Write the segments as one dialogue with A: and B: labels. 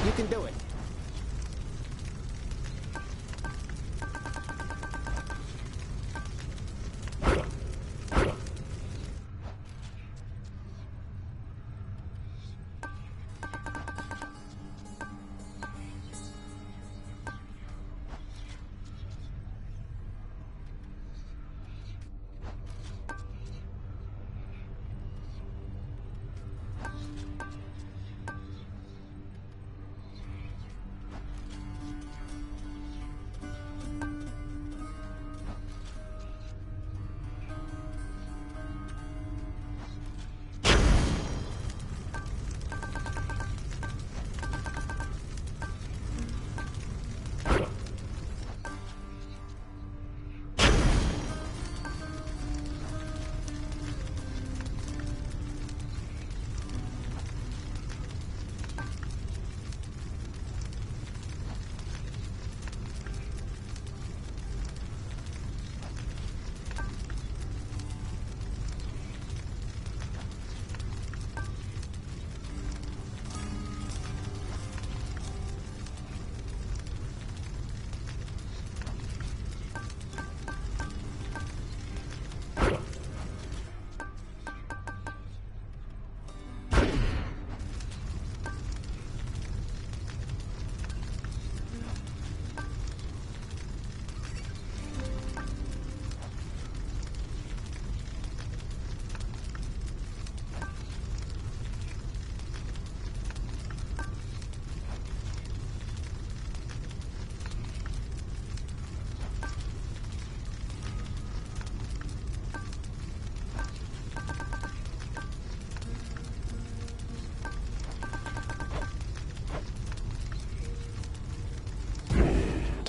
A: You can do it.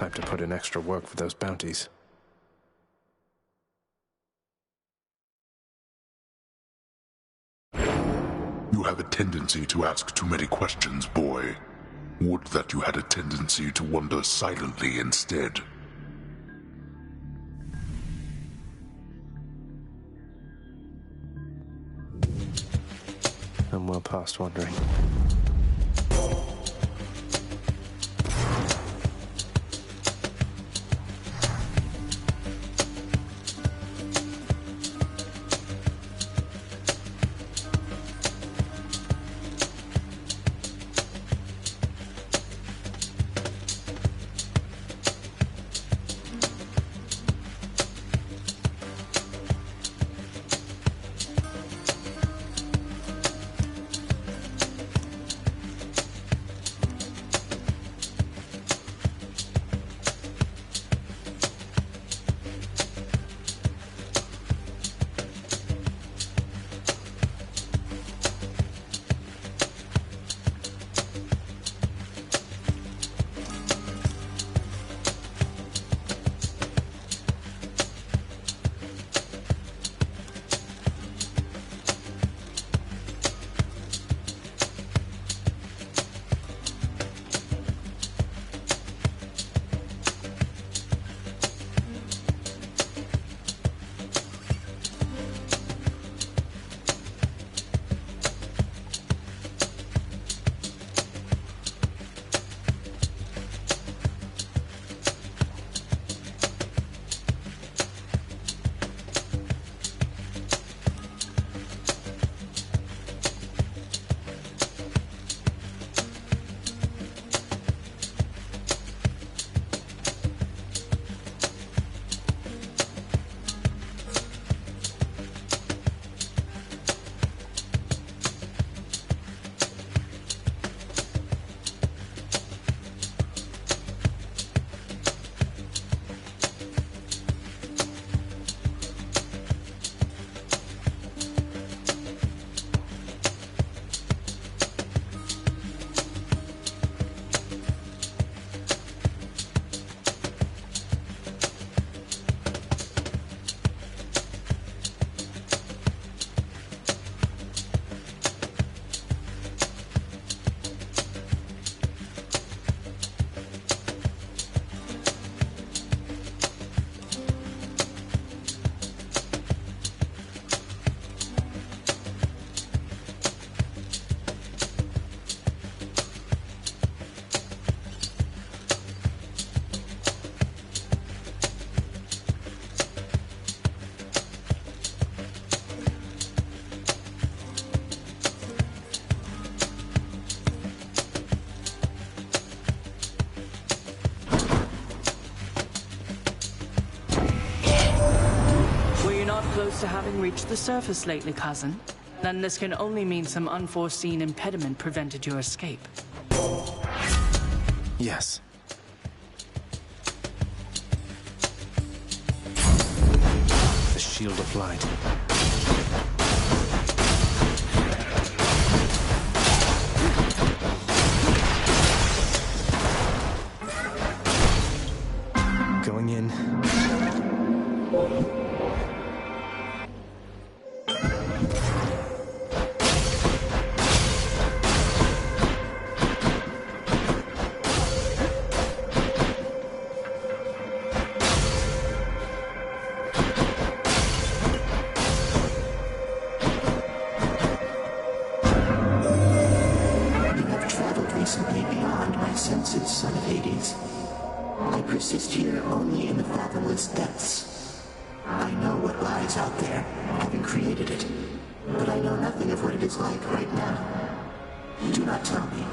B: Time to put in extra work for those bounties.
C: You have a tendency to ask too many questions, boy. Would that you had a tendency to wonder silently instead.
B: I'm well past wondering.
A: close to having reached the surface lately, cousin? Then this can only mean some unforeseen impediment prevented your escape.
B: Yes. The shield of light. Going in.
D: Recently beyond my senses, son of Hades. I persist here only in the fathomless depths. I know what lies out there, having created it, but I know nothing of what it is like right now. Do not tell me.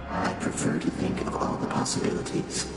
D: I prefer to think of all the possibilities.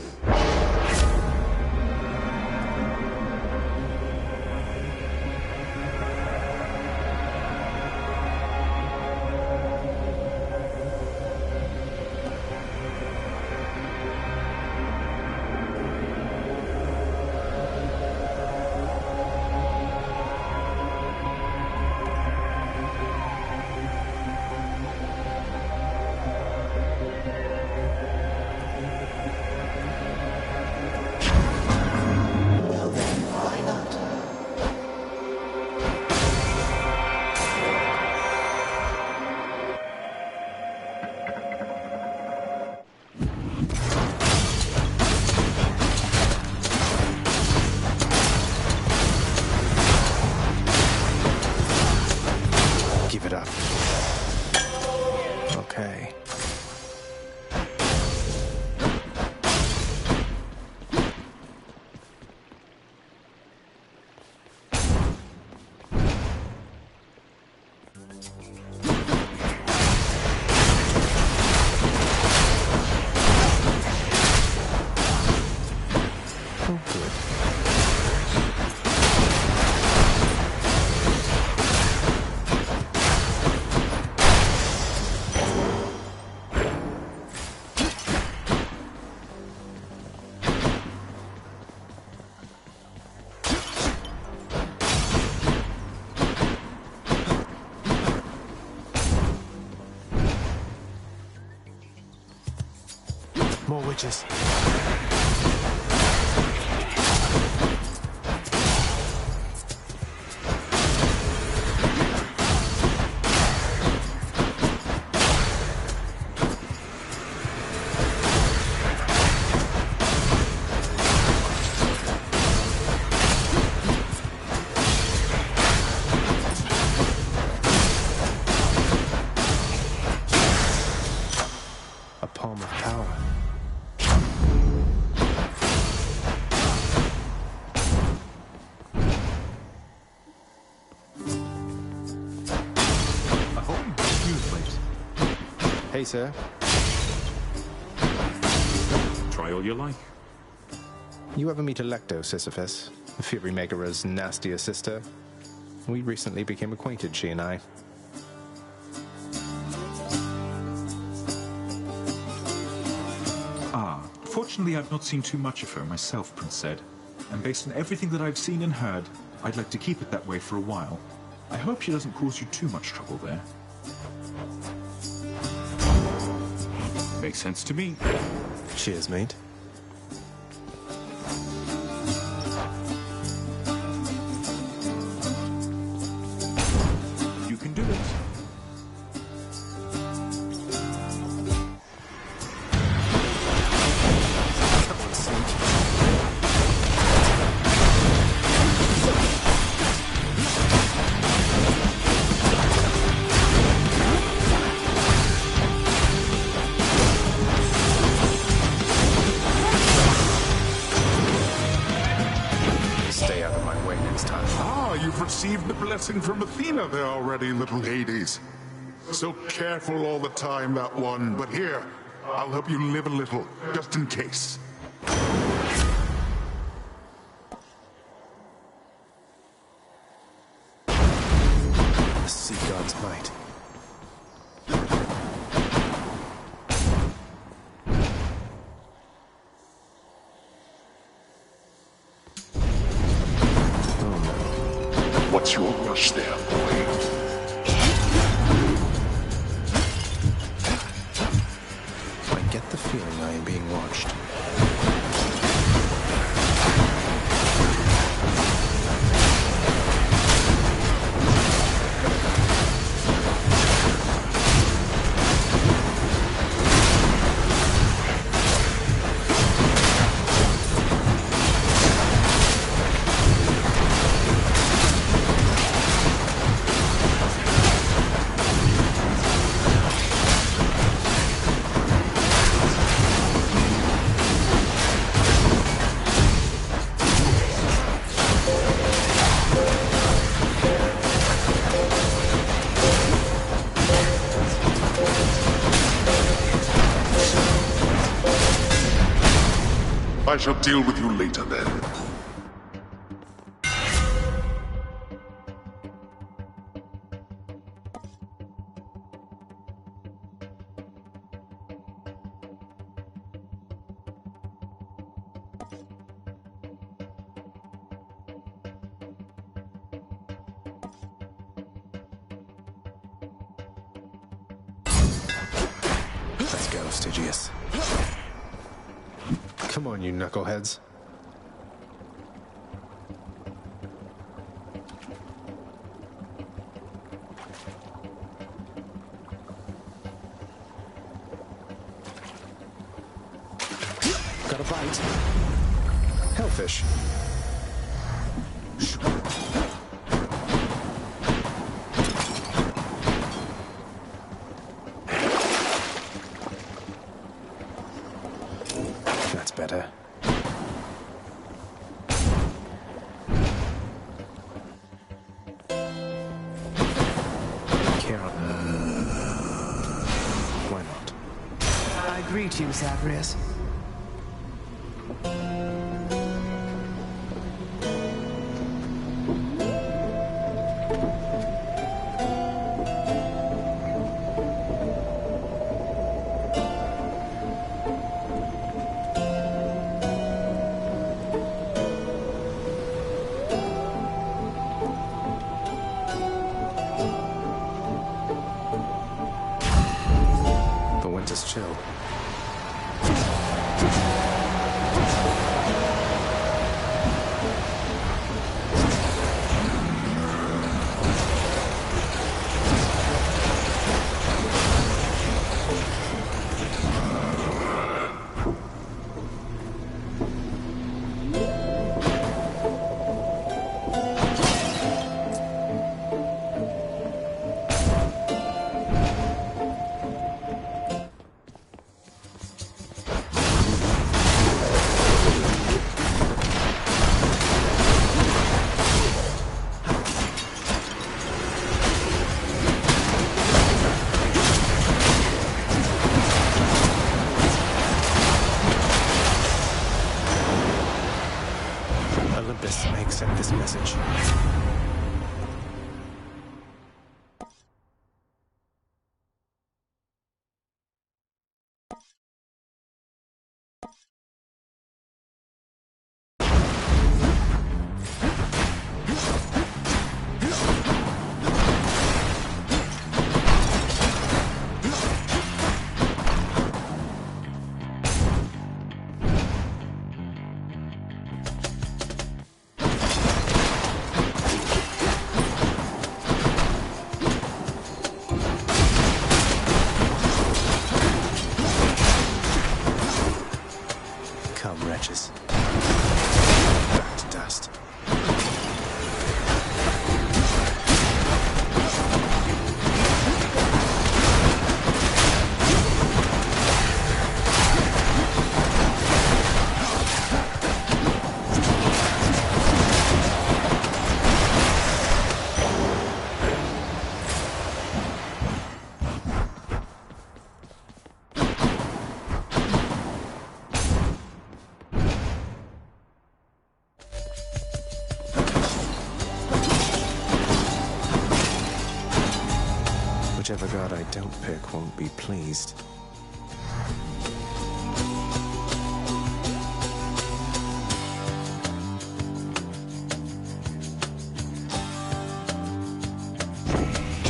B: Give it up. Okay. Oh, good. More witches. A palm of power. Hey, sir.
E: Try all you like.
B: You ever meet Electo, Sisyphus? Fury Megara's nastier sister? We recently became acquainted, she and I.
E: Fortunately, I've not seen too much of her myself, Prince said. And based on everything that I've seen and heard, I'd like to keep it that way for a while. I hope she doesn't cause you too much trouble there. Makes sense to me.
B: Cheers, mate.
E: You can do it.
C: You've received the blessing from Athena there already, little Hades. So careful all the time, that one. But here, I'll help you live a little, just in case.
B: fight.
C: What's your rush there, boy?
B: I get the feeling I am being watched.
C: I shall deal with you later then.
B: Let's go, Stygius. Come on, you knuckleheads. Got a bite. Hellfish. That's better. Why not?
A: I greet you, Zagreus.
B: The winter's chill. Whichever god I don't pick won't be pleased.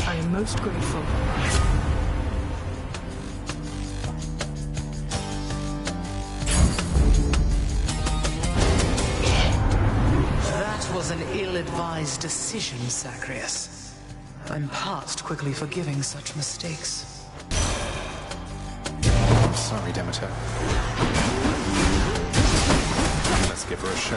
A: I am most grateful. That was an ill-advised decision, Zagreus. I'm past quickly forgiving such mistakes.
B: Sorry, Demeter. Let's give her a show.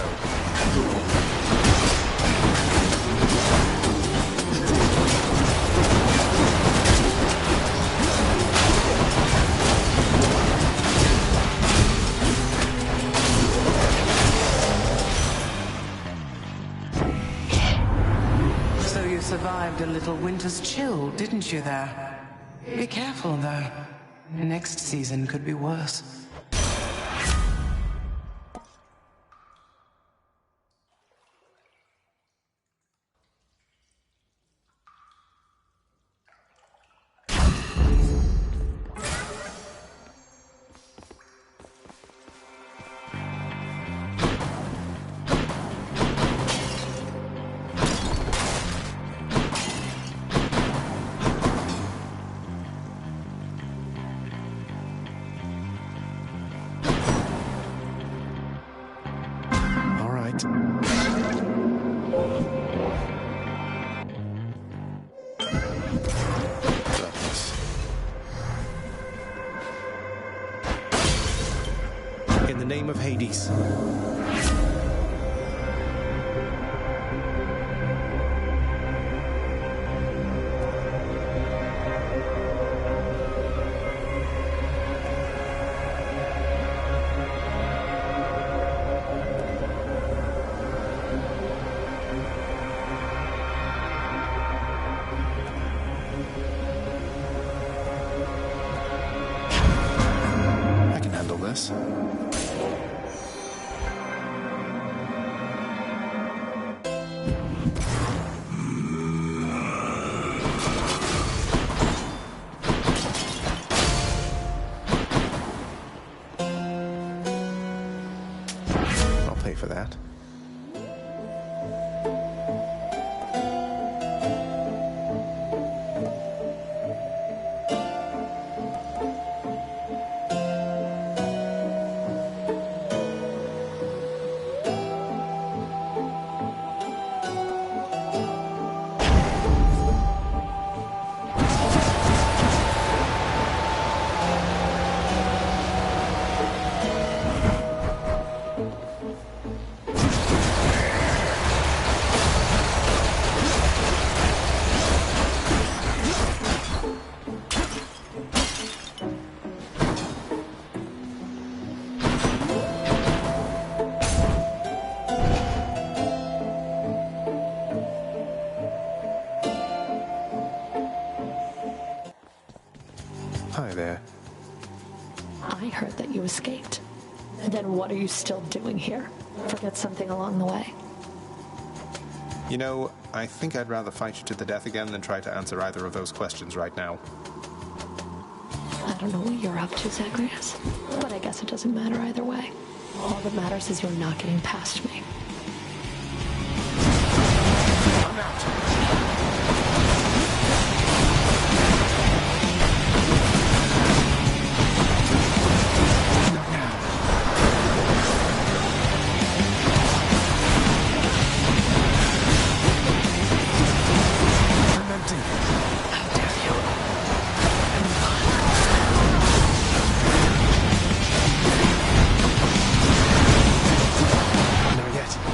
A: So you survived a little winter's chill, didn't you there? Be careful, though. Next season could be worse.
B: In the name of Hades. I can handle this. I'll pay for that. Hi there.
F: I heard that you escaped. Then what are you still doing here? Forget something along the way.
B: You know, I think I'd rather fight you to the death again than try to answer either of those questions right now.
F: I don't know what you're up to, Zagreus, but I guess it doesn't matter either way. All that matters is you're not getting past me.
B: I'm out. Not yet.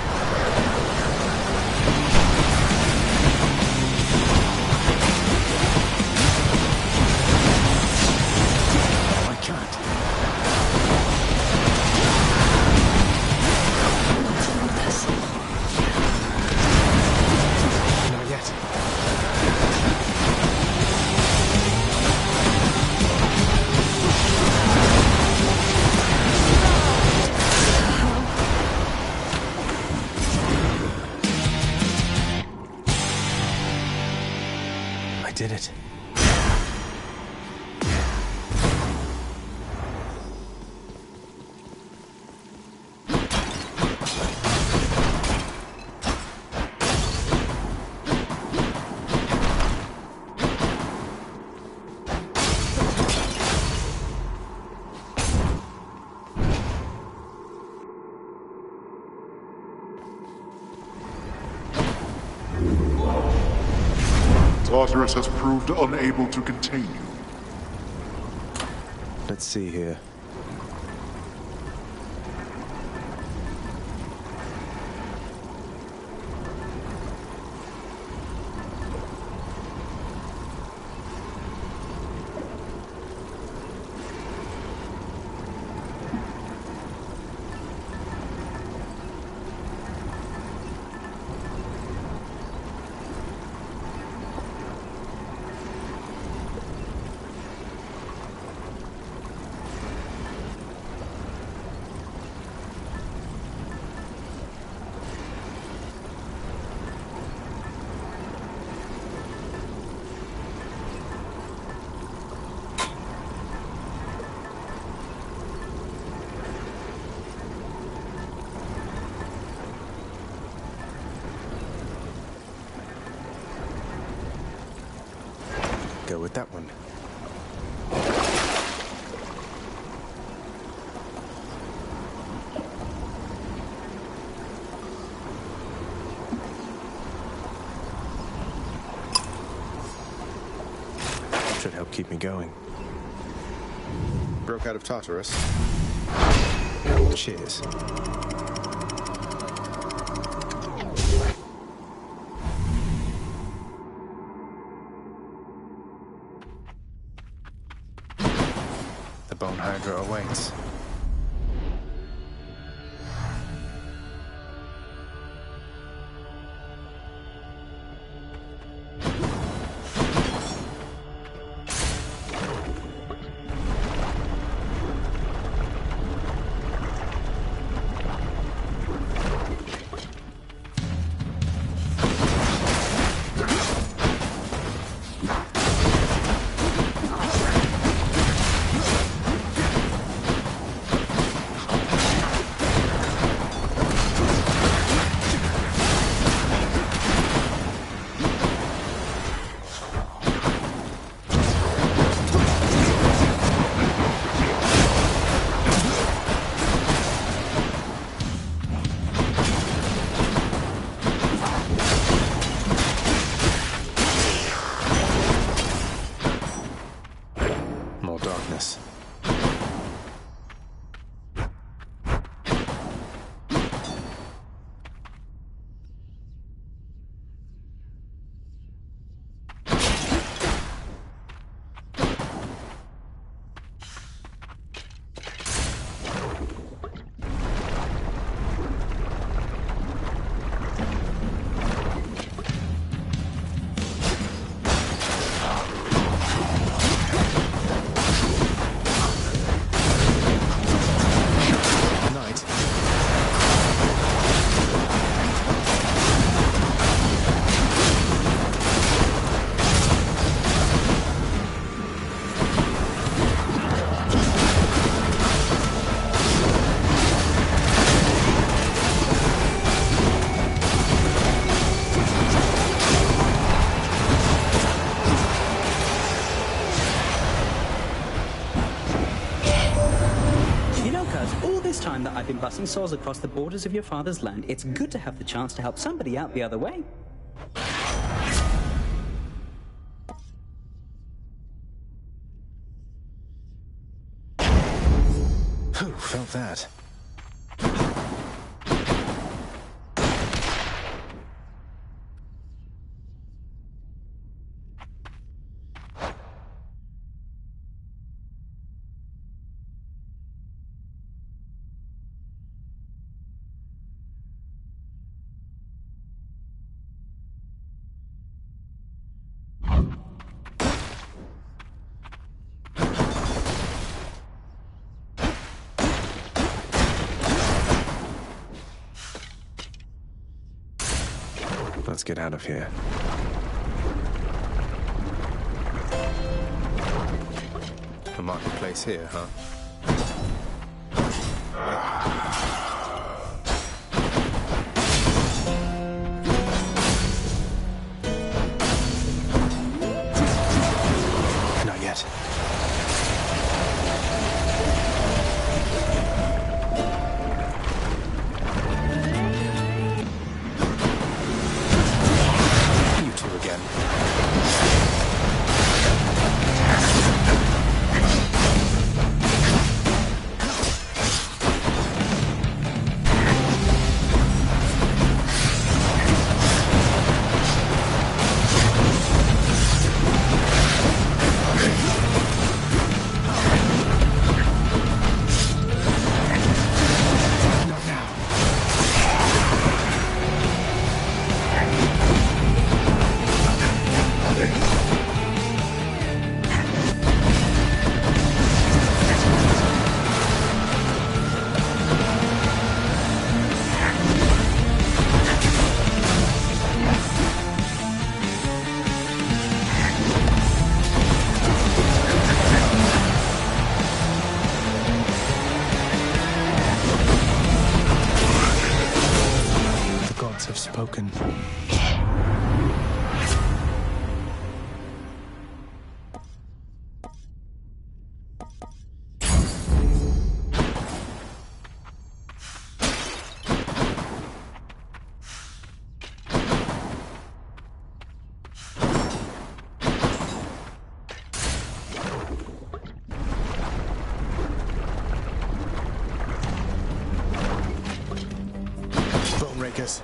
C: Tartarus has proved unable to contain you.
B: Let's see here. Go with that one. Should help keep me going. Broke out of Tartarus. Cheers. The Bone Hydra awaits. Darkness.
G: That I've been busting souls across the borders of your father's land, it's good to have the chance to help somebody out the other way.
B: Who felt that? Let's get out of here. A marketplace here, huh? Not yet. You two again. spoken. Bone rakers.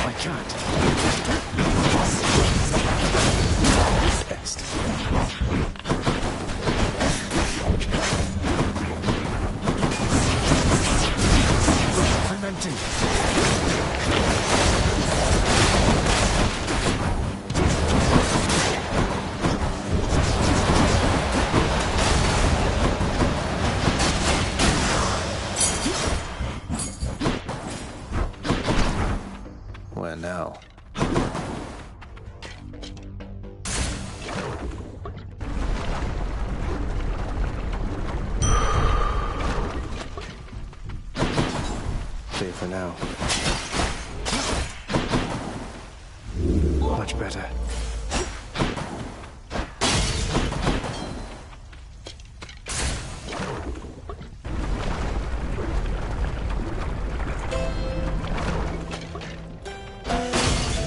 B: I can't. Best. I'm empty. Where now? Clear for now. Much better.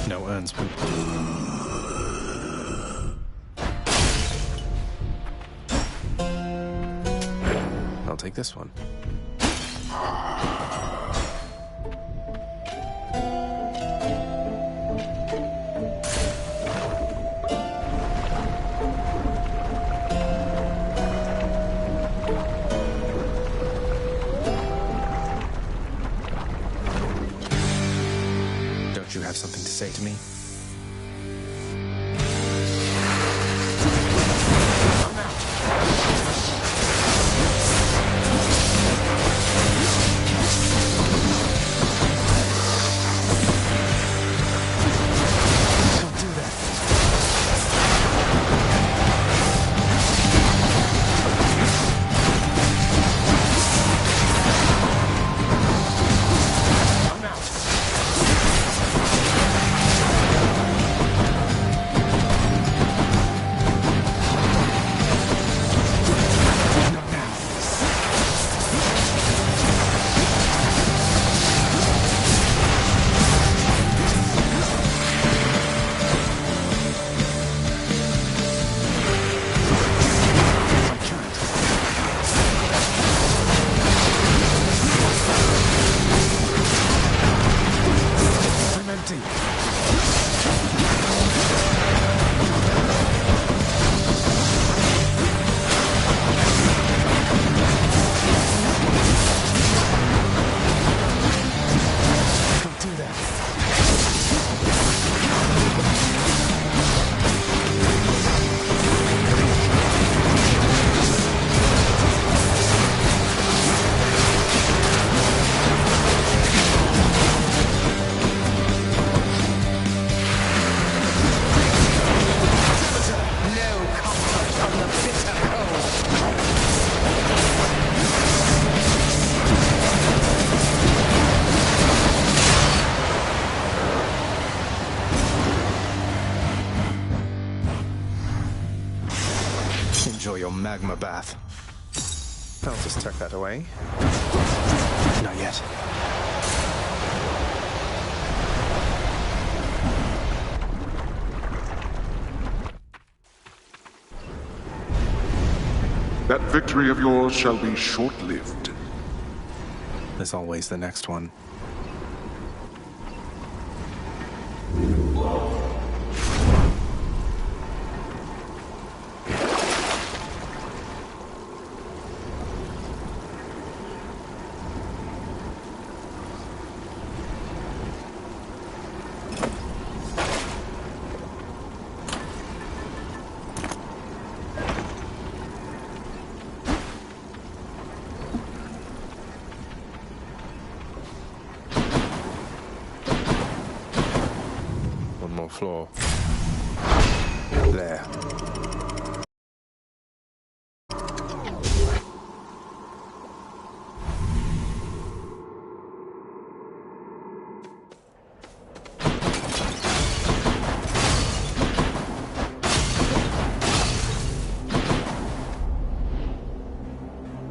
B: No urns, but I'll take this one. Don't you have something to say to me? Don't do that. I'm out. Not now. I can't. I'm empty. Don't do that.
A: No comfort from the bitter cold.
B: Enjoy your magma bath. I'll just tuck that away. Not yet.
C: That victory of yours shall be short-lived.
B: There's always the next one. final floor. There.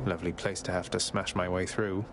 B: Lovely place to have to smash my way through.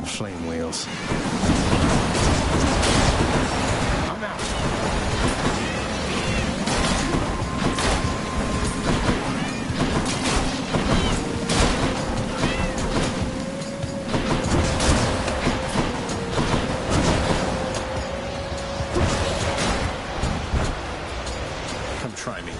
B: Flame wheels. I'm out. Come try me.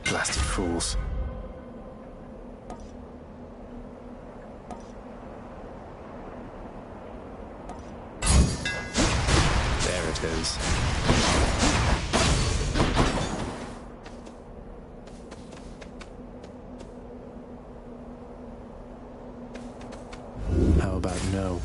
B: Blasted fools. There it is. How about no?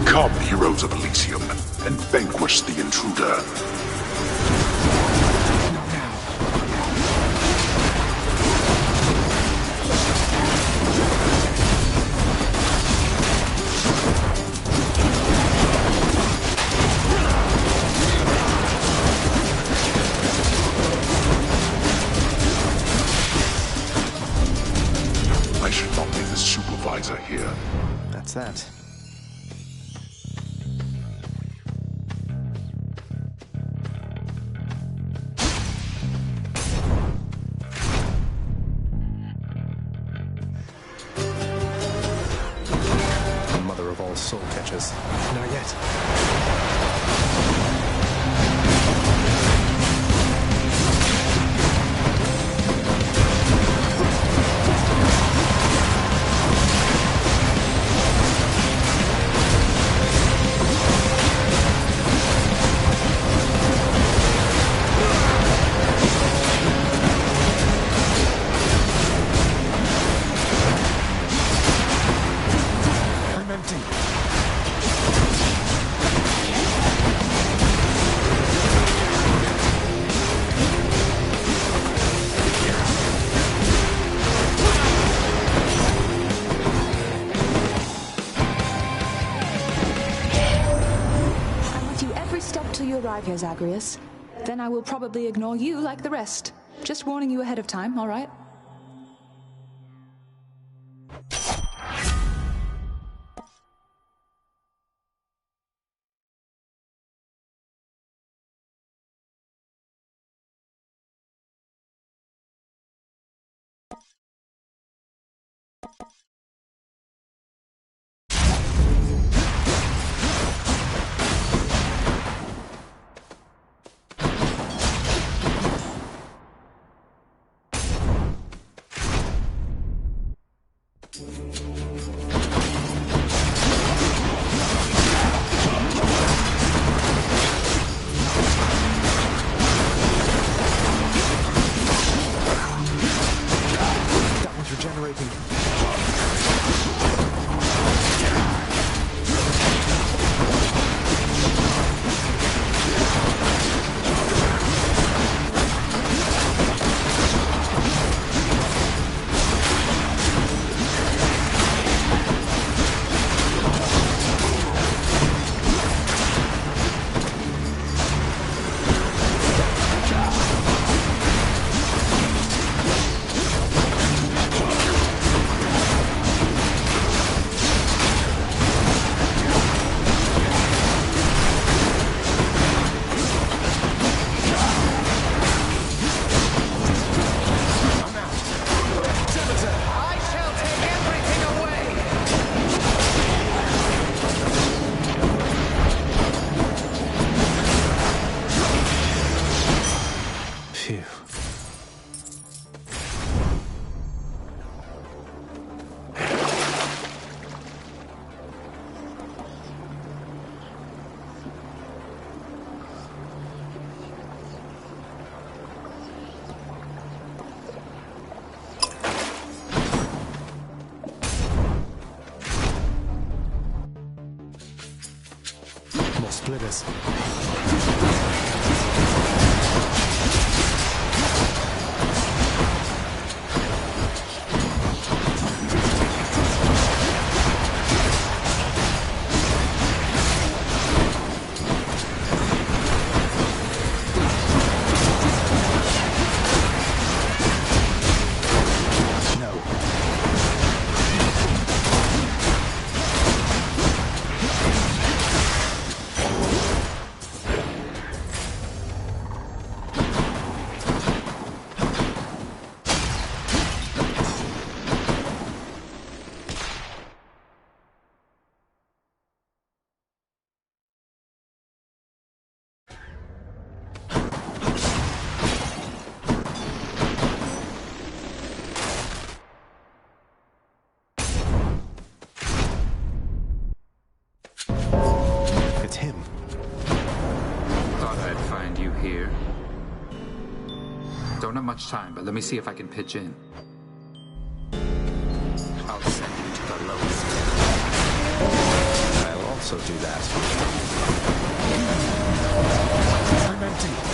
C: Come, heroes of Elysium, and vanquish the intruder. I should not be the supervisor here.
B: That's that. Mother of all soul catchers. Not yet. I'm empty.
H: arrive here, Zagreus. Then I will probably ignore you like the rest. Just warning you ahead of time, all right?
B: Splitters.
I: Don't have much time, but let me see if I can pitch in. I'll send you to the lowest.
B: I'll also do that. I'm empty.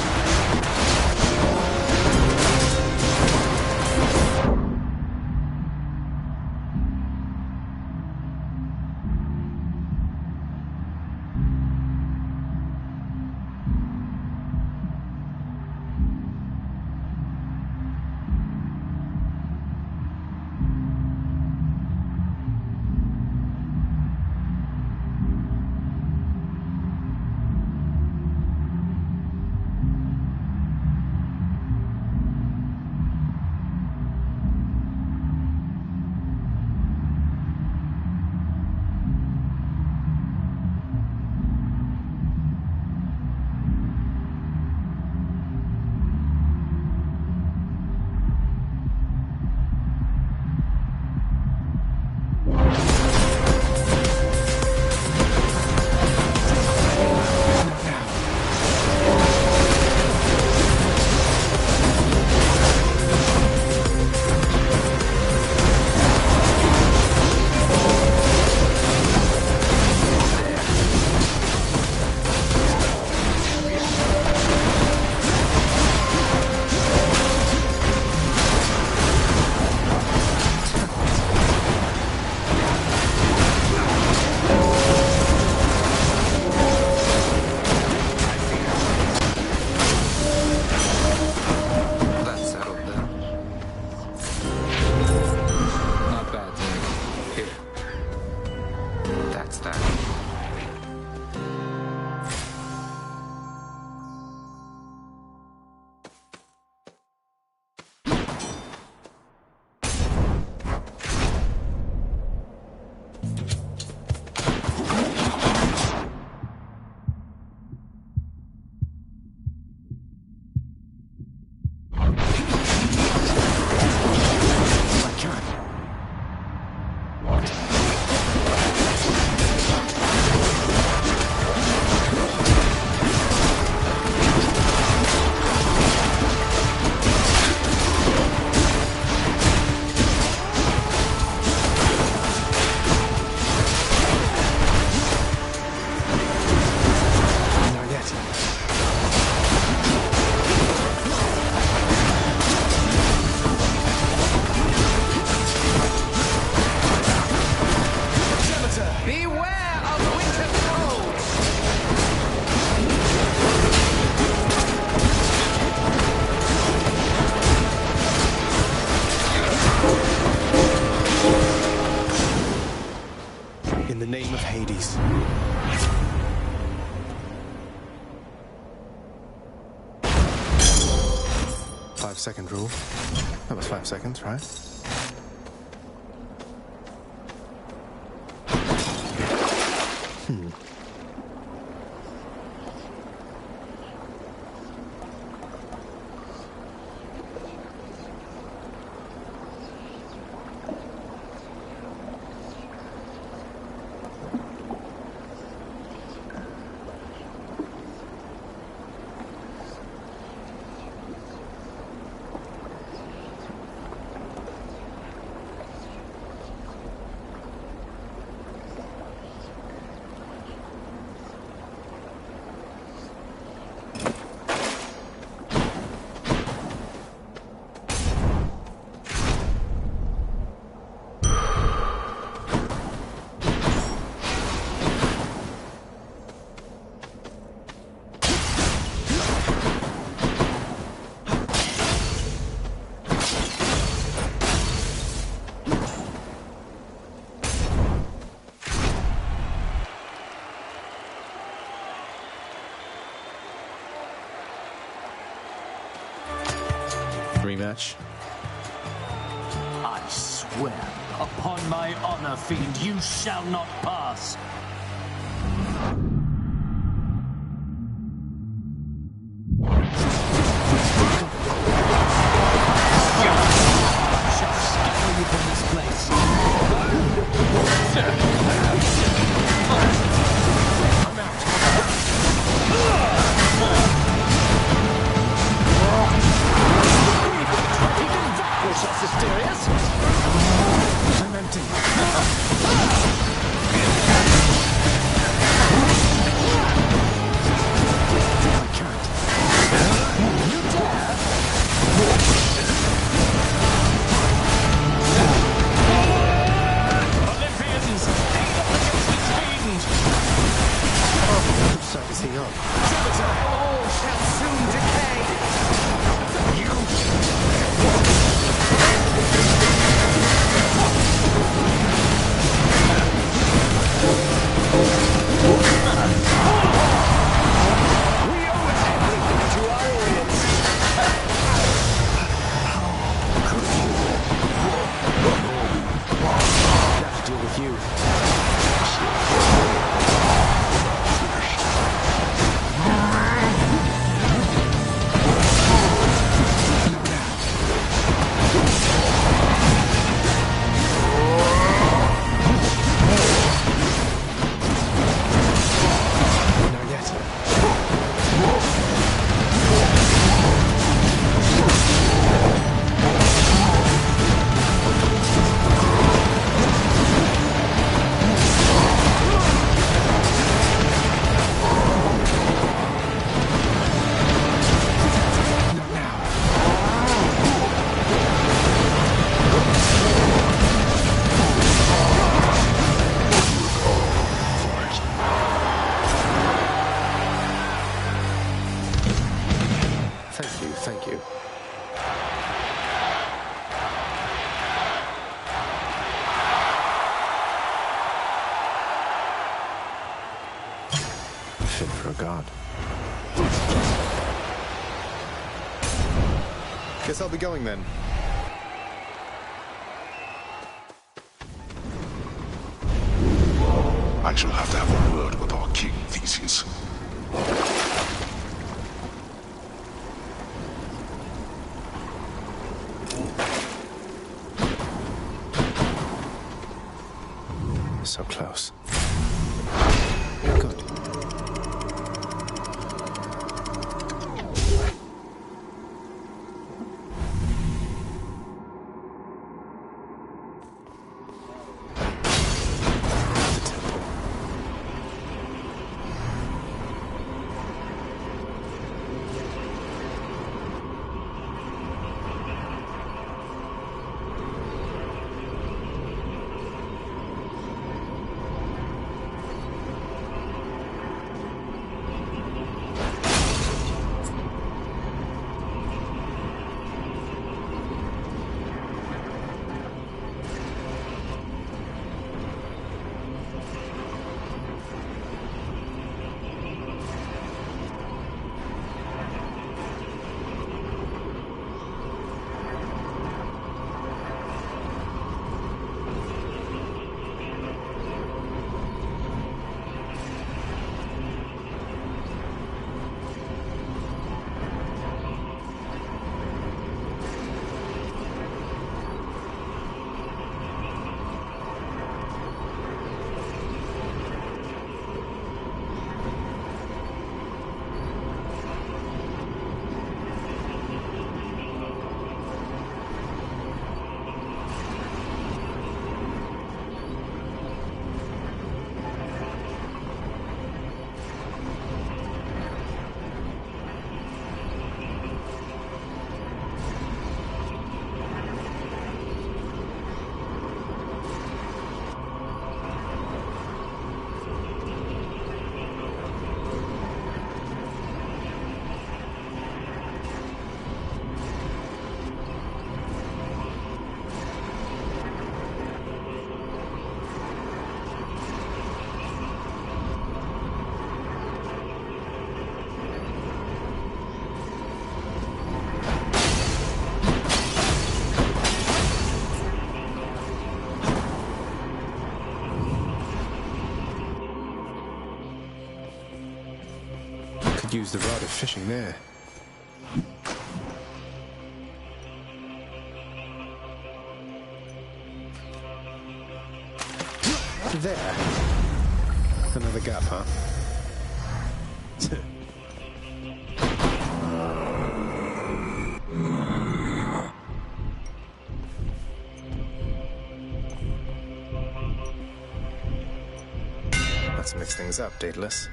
B: 5-second rule. That was 5 seconds, right? Rematch.
J: I swear, upon my honor, fiend, you shall not pass. I shall scour you from this place. I'm out. So mysterious. I'm empty. I can't. You dare? Olympians, aid up against this fiend.
B: Oh, which side is he on?
J: Jupiter, all shall soon decay.
B: Thank you. Fit for a god. Guess I'll be going then.
C: I shall have to have a word with our king, Theseus.
B: So close. Good. use the rod of fishing there. There. Another gap, huh? Let's mix things up, Daedalus.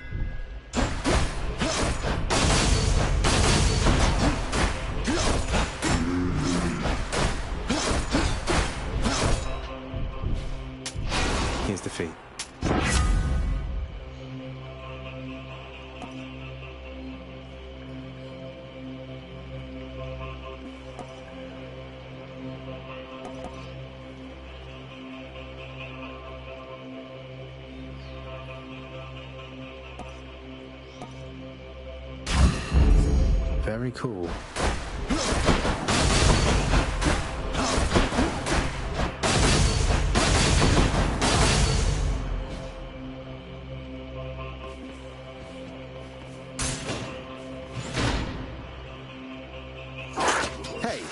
B: Here's the feet. Very cool. Hey!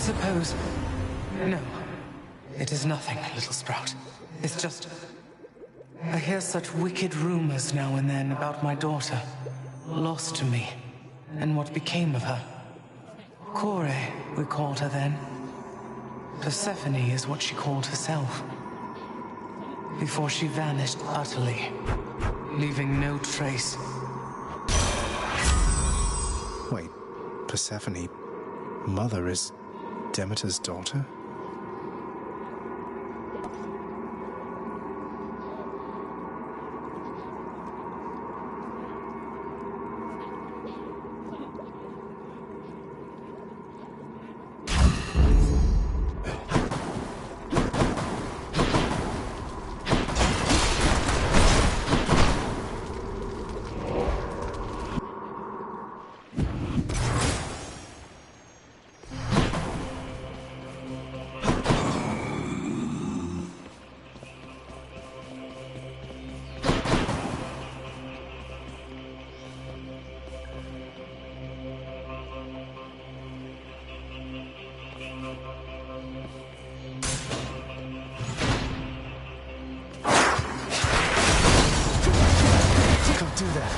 A: suppose... No. It is nothing, little sprout. It's just... I hear such wicked rumors now and then about my daughter. Lost to me. And what became of her. Kore, we called her then. Persephone is what she called herself. Before she vanished utterly, leaving no trace.
B: Wait, Persephone... Mother is Demeter's daughter? Do that.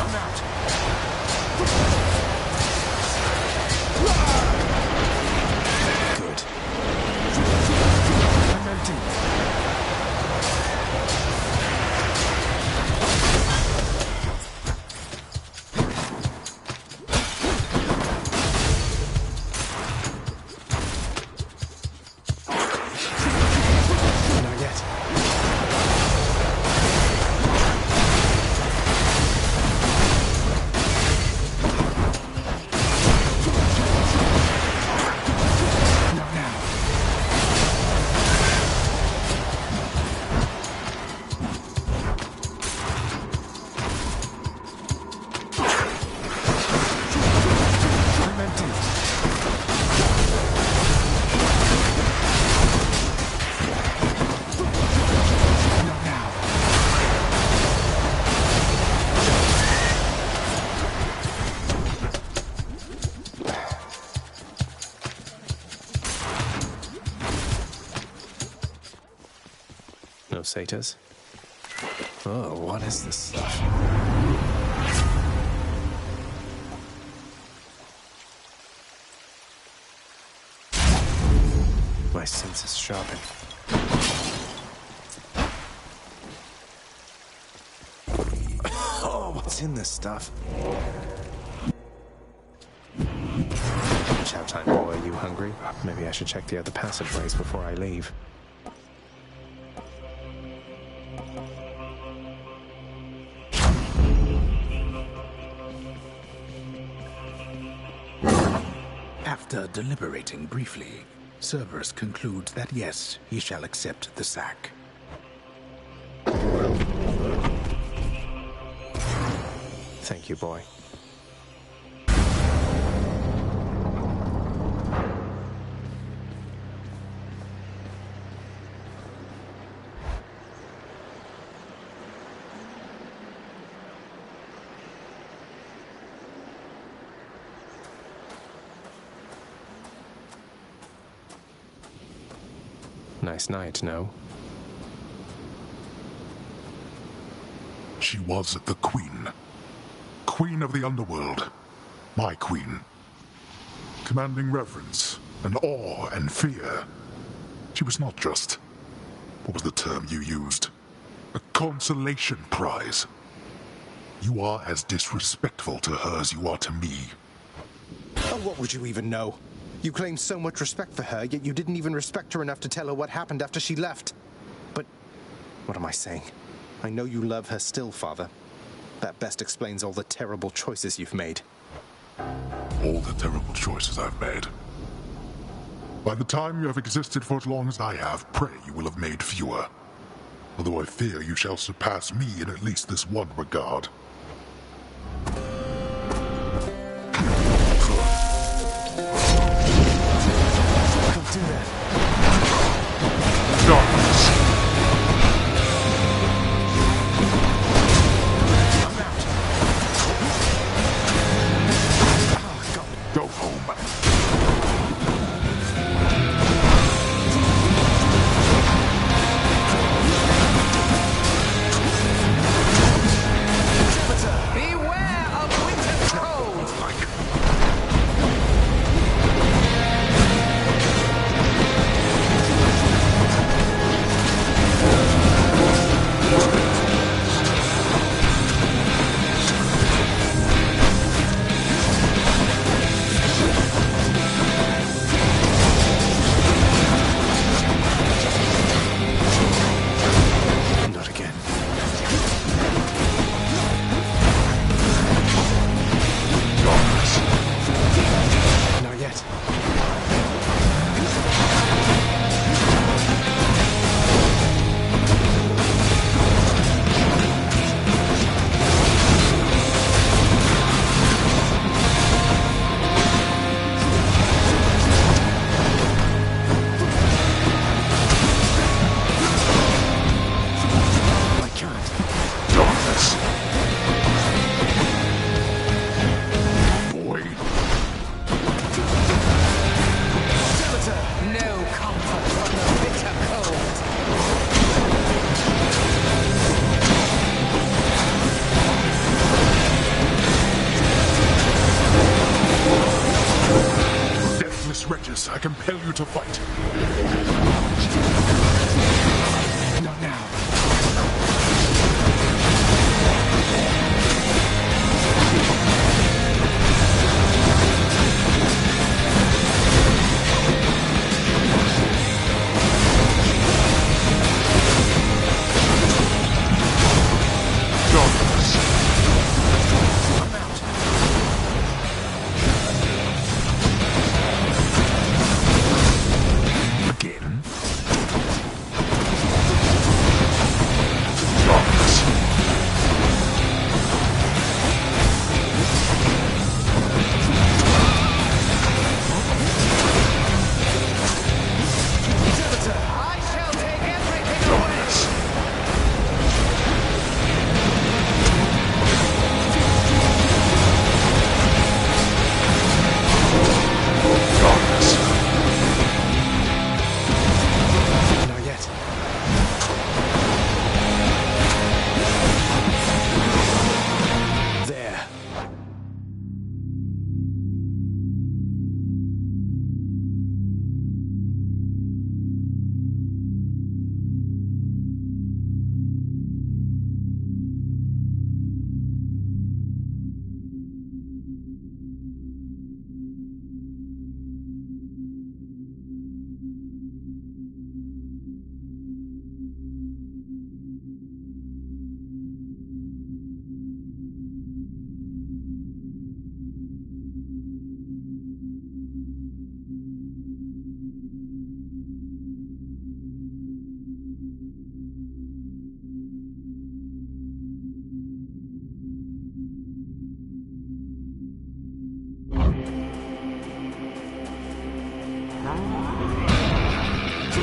B: I'm out. Good. I'm empty. No satyrs? Oh, what is this stuff? My senses sharpen. Oh, what's in this stuff? Chow time, boy. Are you hungry? Maybe I should check the other passageways before I leave.
K: After deliberating briefly, Cerberus concludes that yes, he shall accept the sack.
B: Thank you, boy. Nice night, no?
C: She was the queen. Queen of the underworld. My queen. Commanding reverence and awe and fear. She was not just... what was the term you used? A consolation prize. You are as disrespectful to her as you are to me.
B: Oh, what would you even know? You claim so much respect for her, yet you didn't even respect her enough to tell her what happened after she left. But what am I saying? I know you love her still, Father. That best explains all the terrible choices you've made.
C: All the terrible choices I've made. By the time you have existed for as long as I have, pray you will have made fewer. Although I fear you shall surpass me in at least this one regard.
B: Don't do that.
C: Darkness.
B: I'm out.
C: I compel you to fight.
B: Not now.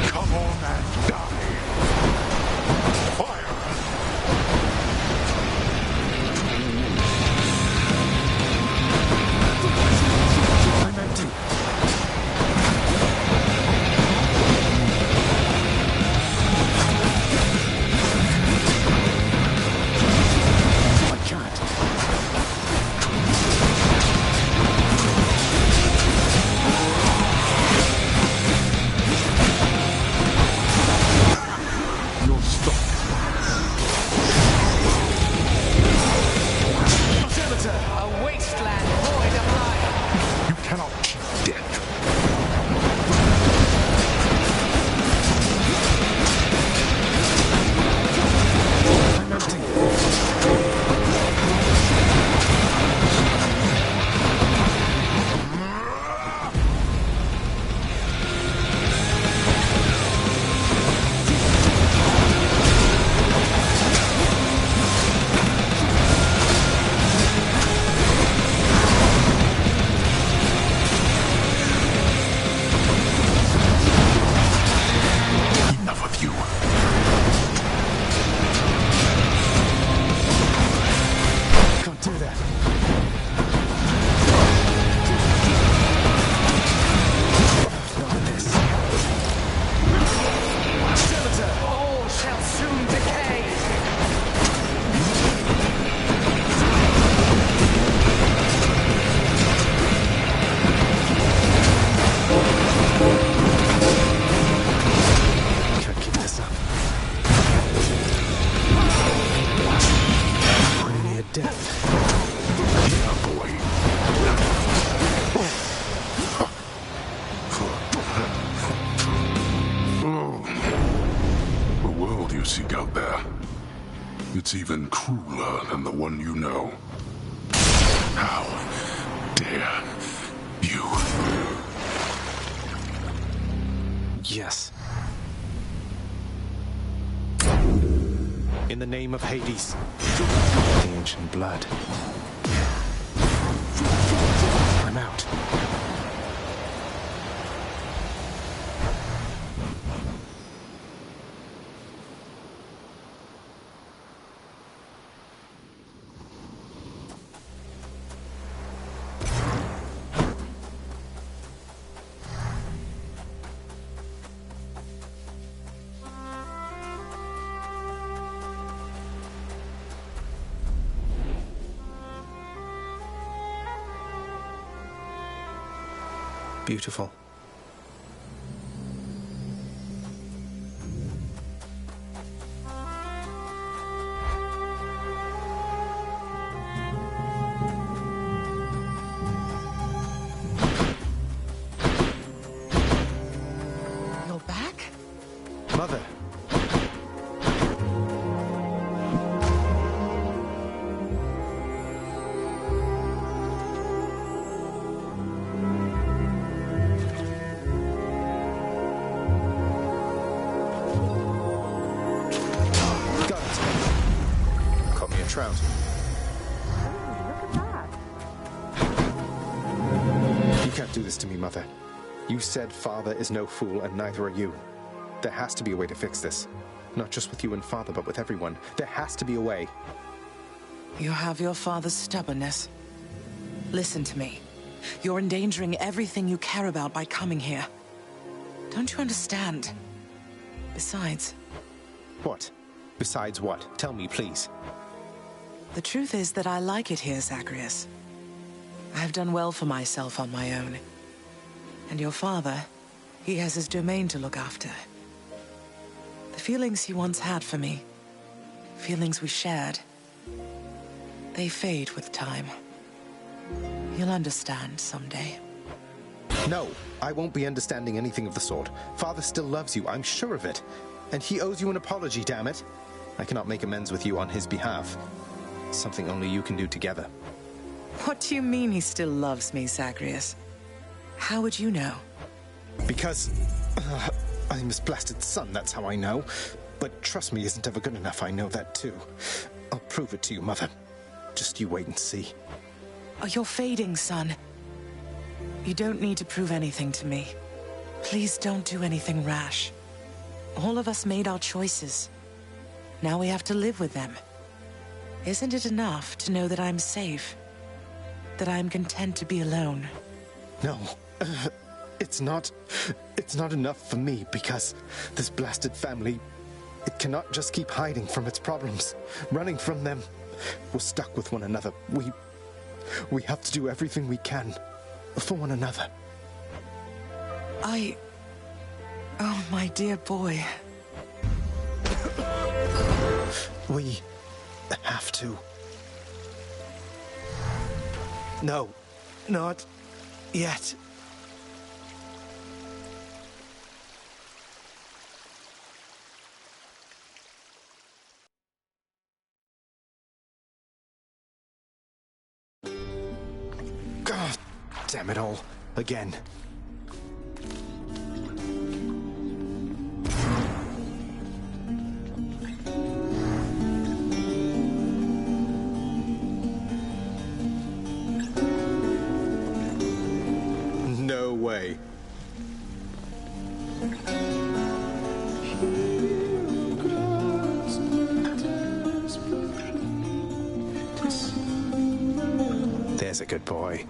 C: Come on and die. Fire!
B: I'm empty. I can't.
C: You're stopped.
A: Servitor, a wasteland void of life.
C: You cannot cheat death.
B: I'm empty.
C: Enough of you.
B: Can't do that. Not this.
A: Servitor, all shall soon decay.
B: Can't keep this up. We're near death.
C: Yeah, boy. The world you seek out there, it's even crueler than the one you know. How dare you?
B: Yes. In the name of Hades, the ancient blood. I'm out. Beautiful. do this to me, Mother. You said Father is no fool, and neither are you. There has to be a way to fix this. Not just with you and Father, but with everyone. There has to be a way.
A: You have your father's stubbornness. Listen to me. You're endangering everything you care about by coming here. Don't you understand? Besides...
B: What? Besides what? Tell me, please.
A: The truth is that I like it here, Zagreus. I've done well for myself on my own. And your father, he has his domain to look after. The feelings he once had for me, feelings we shared, they fade with time. You'll understand someday.
B: No, I won't be understanding anything of the sort. Father still loves you, I'm sure of it. And he owes you an apology, damn it. I cannot make amends with you on his behalf. Something only you can do together.
A: What do you mean he still loves me, Zagreus? How would you know?
B: Because... I'm his blasted son, that's how I know. But trust me isn't ever good enough, I know that too. I'll prove it to you, Mother. Just you wait and see.
A: Oh, you're fading, son. You don't need to prove anything to me. Please don't do anything rash. All of us made our choices. Now we have to live with them. Isn't it enough to know that I'm safe? That I'm content to be alone?
B: No. It's not enough for me, because this blasted family, it cannot just keep hiding from its problems, running from them. We're stuck with one another. We have to do everything we can for one another.
A: Oh, my dear boy.
B: We have to. No, not yet. God damn it all. Again. No way. There's a good boy.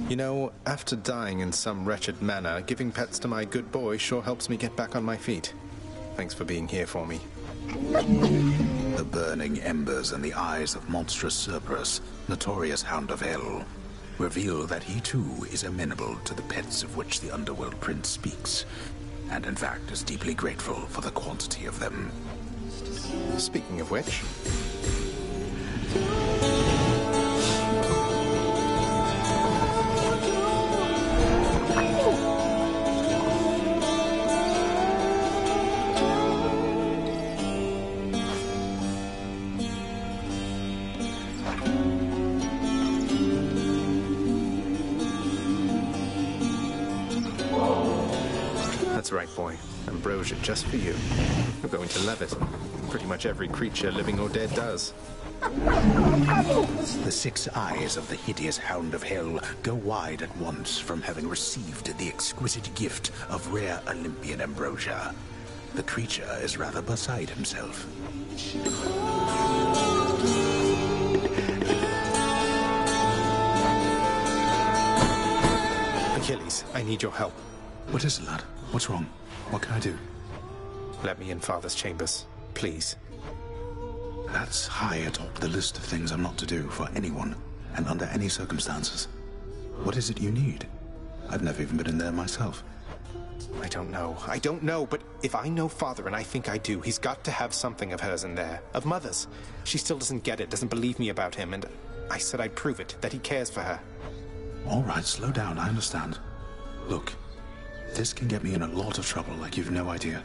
B: You know, after dying in some wretched manner, giving pets to my good boy sure helps me get back on my feet. Thanks for being here for me.
K: The burning embers in the eyes of monstrous Cerberus, notorious Hound of Hell, reveal that he too is amenable to the pets of which the Underworld Prince speaks, and in fact is deeply grateful for the quantity of them.
B: Speaking of which... That's right, boy. Ambrosia just for you. You're going to love it. Pretty much every creature, living or dead, does.
K: The 6 eyes of the hideous Hound of Hell go wide at once from having received the exquisite gift of rare Olympian ambrosia. The creature is rather beside himself.
B: Achilles, I need your help.
K: What is it, lad? What's wrong? What can I do?
B: Let me in Father's chambers, please.
K: That's high atop the list of things I'm not to do for anyone, and under any circumstances. What is it you need? I've never even been in there myself.
B: I don't know, but if I know Father, and I think I do, he's got to have something of hers in there. Of Mother's. She still doesn't get it, doesn't believe me about him, and I said I'd prove it, that he cares for her.
K: All right, slow down, I understand. Look, this can get me in a lot of trouble like you've no idea.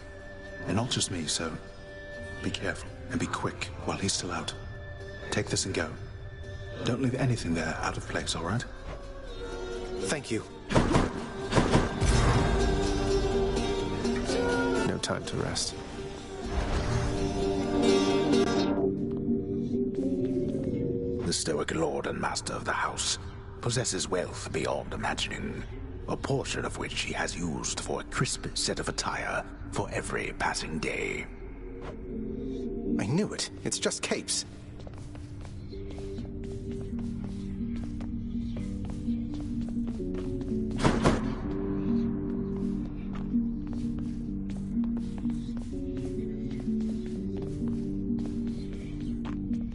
K: And not just me, so be careful and be quick while he's still out. Take this and go. Don't leave anything there out of place, all right?
B: Thank you. No time to rest.
K: The stoic lord and master of the house possesses wealth beyond imagining, a portion of which he has used for a crisp set of attire for every passing day.
B: I knew it. It's just capes.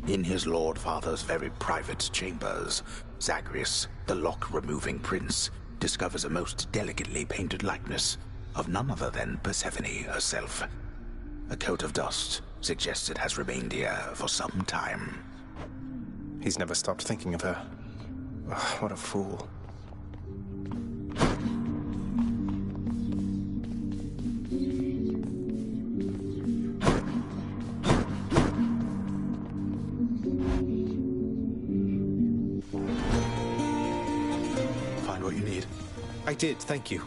K: In his Lord Father's very private chambers, Zagreus, the lock-removing prince, discovers a most delicately painted likeness of none other than Persephone herself. A coat of dust suggests it has remained here for some time.
B: He's never stopped thinking of her. Ugh, what a fool.
K: Find what you need.
B: I did, thank you.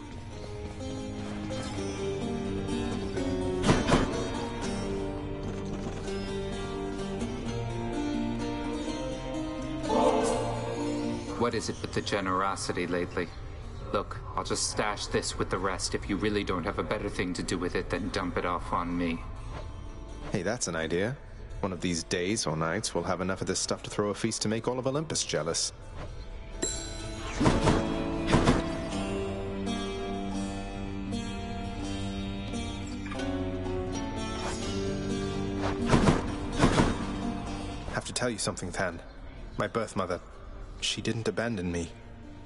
I: What is it with the generosity lately? Look, I'll just stash this with the rest if you really don't have a better thing to do with it than dump it off on me.
B: Hey, that's an idea. One of these days or nights, we'll have enough of this stuff to throw a feast to make all of Olympus jealous. Have to tell you something, Than. My birth mother, she didn't abandon me.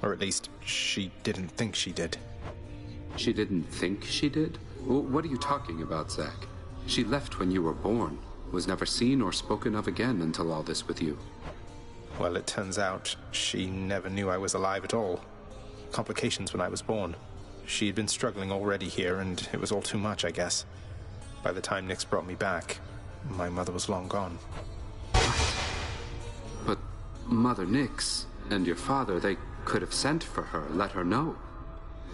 B: Or at least, she didn't think she did.
L: She didn't think she did? What are you talking about, Zach? She left when you were born, was never seen or spoken of again until all this with you.
B: Well, it turns out she never knew I was alive at all. Complications when I was born. She had been struggling already here, and it was all too much, I guess. By the time Nyx brought me back, my mother was long gone.
L: But Mother Nyx and your father, they could have sent for her, let her know.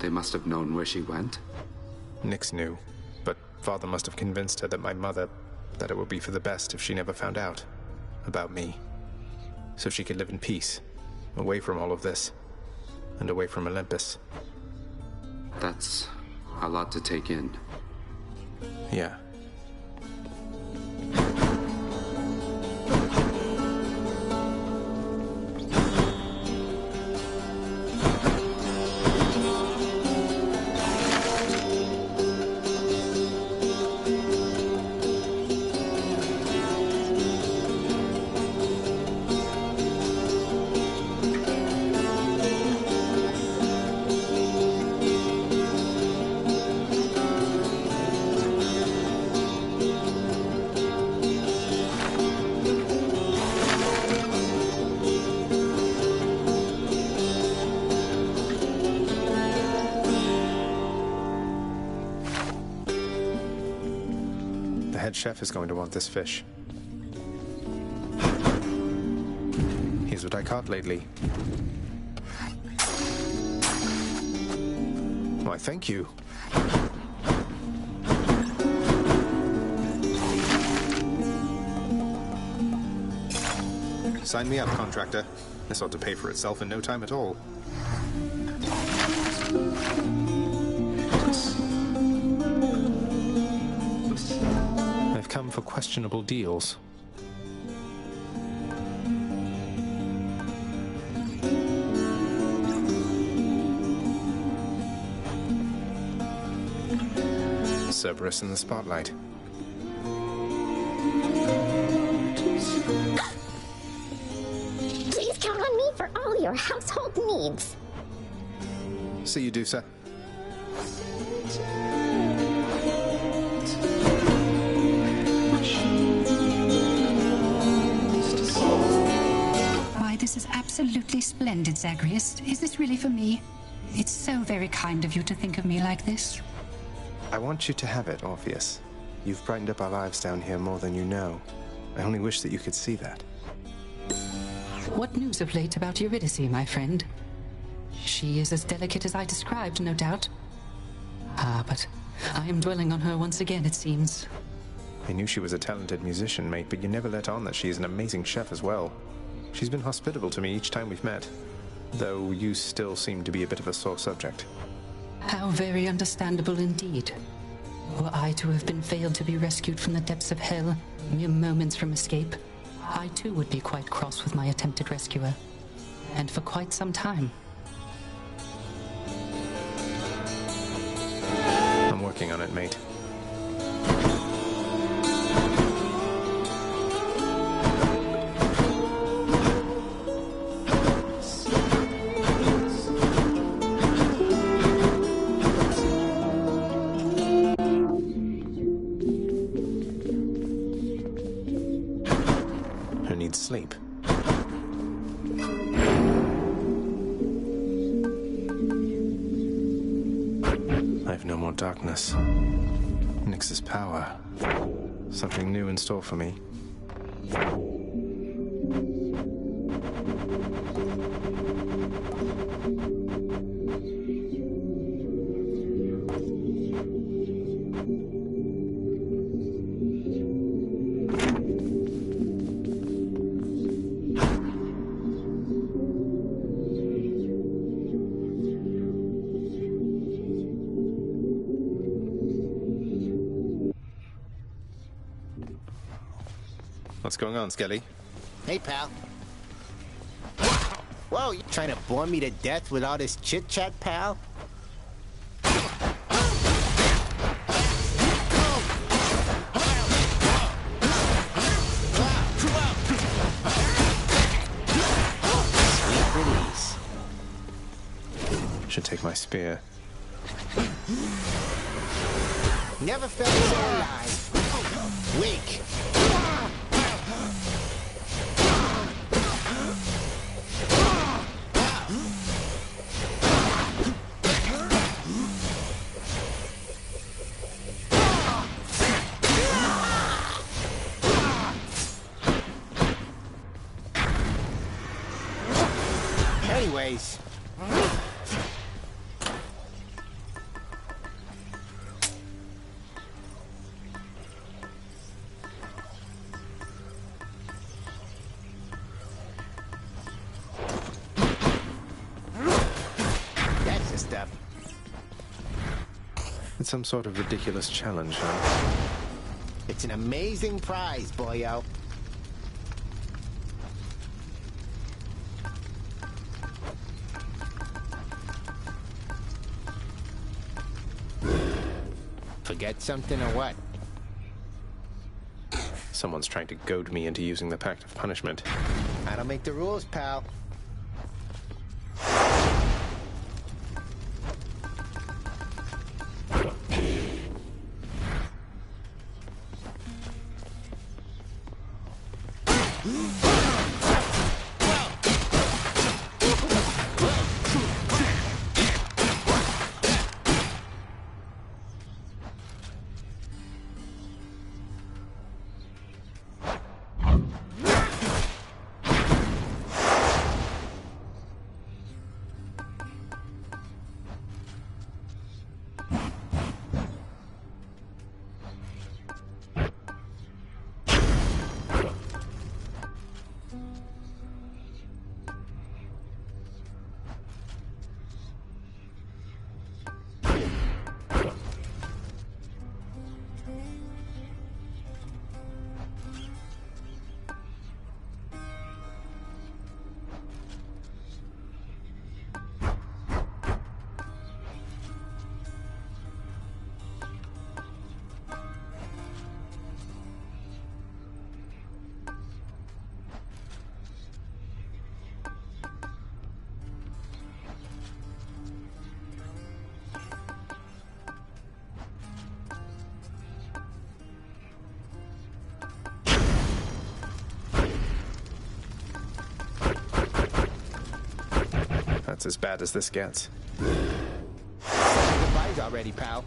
L: They must have known where she went.
B: Nyx knew, but Father must have convinced her that it would be for the best if she never found out about me. So she could live in peace, away from all of this, and away from Olympus.
L: That's a lot to take in.
B: Yeah. The head chef is going to want this fish. Here's what I caught lately. Why, thank you. Sign me up, contractor. This ought to pay for itself in no time at all. I've come for questionable deals. Cerberus in the spotlight.
M: Please count on me for all your household needs.
B: So you do, sir.
N: Why, this is absolutely splendid, Zagreus. Is this really for me? It's so very kind of you to think of me like this.
B: I want you to have it, Orpheus. You've brightened up our lives down here more than you know. I only wish that you could see that.
N: What news of late about Eurydice, my friend? She is as delicate as I described, no doubt. Ah, but
O: I am dwelling on her once again, it seems.
B: I knew she was a talented musician, mate, but you never let on that she is an amazing chef as well. She's been hospitable to me each time we've met, though you still seem to be a bit of a sore subject.
O: How very understandable indeed. Were I to have been failed to be rescued from the depths of hell, mere moments from escape, I too would be quite cross with my attempted rescuer. And for quite some time.
B: I'm working on it, mate. Who needs sleep? I have no more darkness. Nyx's power. Something new in store for me. What's going on, Skelly?
P: Hey, pal. Whoa, you trying to bore me to death with all this chit-chat, pal?
B: Should take my spear.
P: Never felt so alive. Weak. Anyways. That's the stuff.
B: It's some sort of ridiculous challenge, huh?
P: It's an amazing prize, boyo. Forget something or what?
B: Someone's trying to goad me into using the Pact of Punishment.
P: I don't make the rules, pal.
B: That's as bad as this gets.
P: Goodbyes already, pal.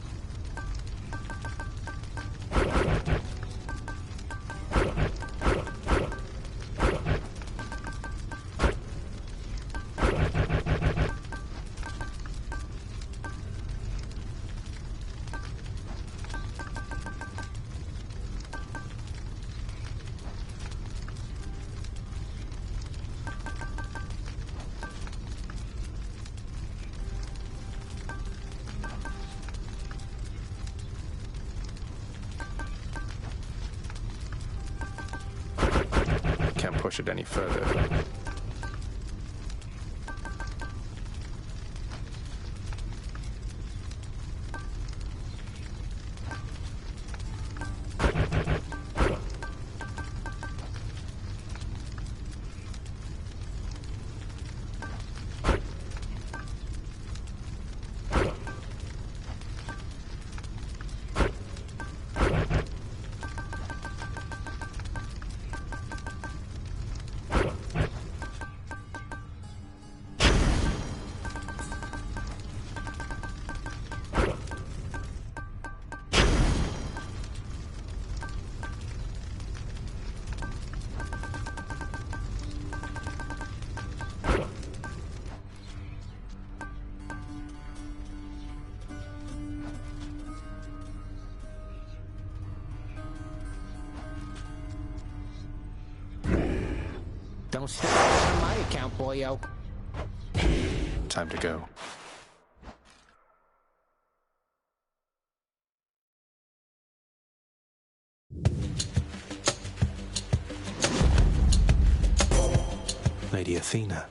B: push it any further.
P: Don't step on my account, boyo.
B: Time to go. Lady Athena.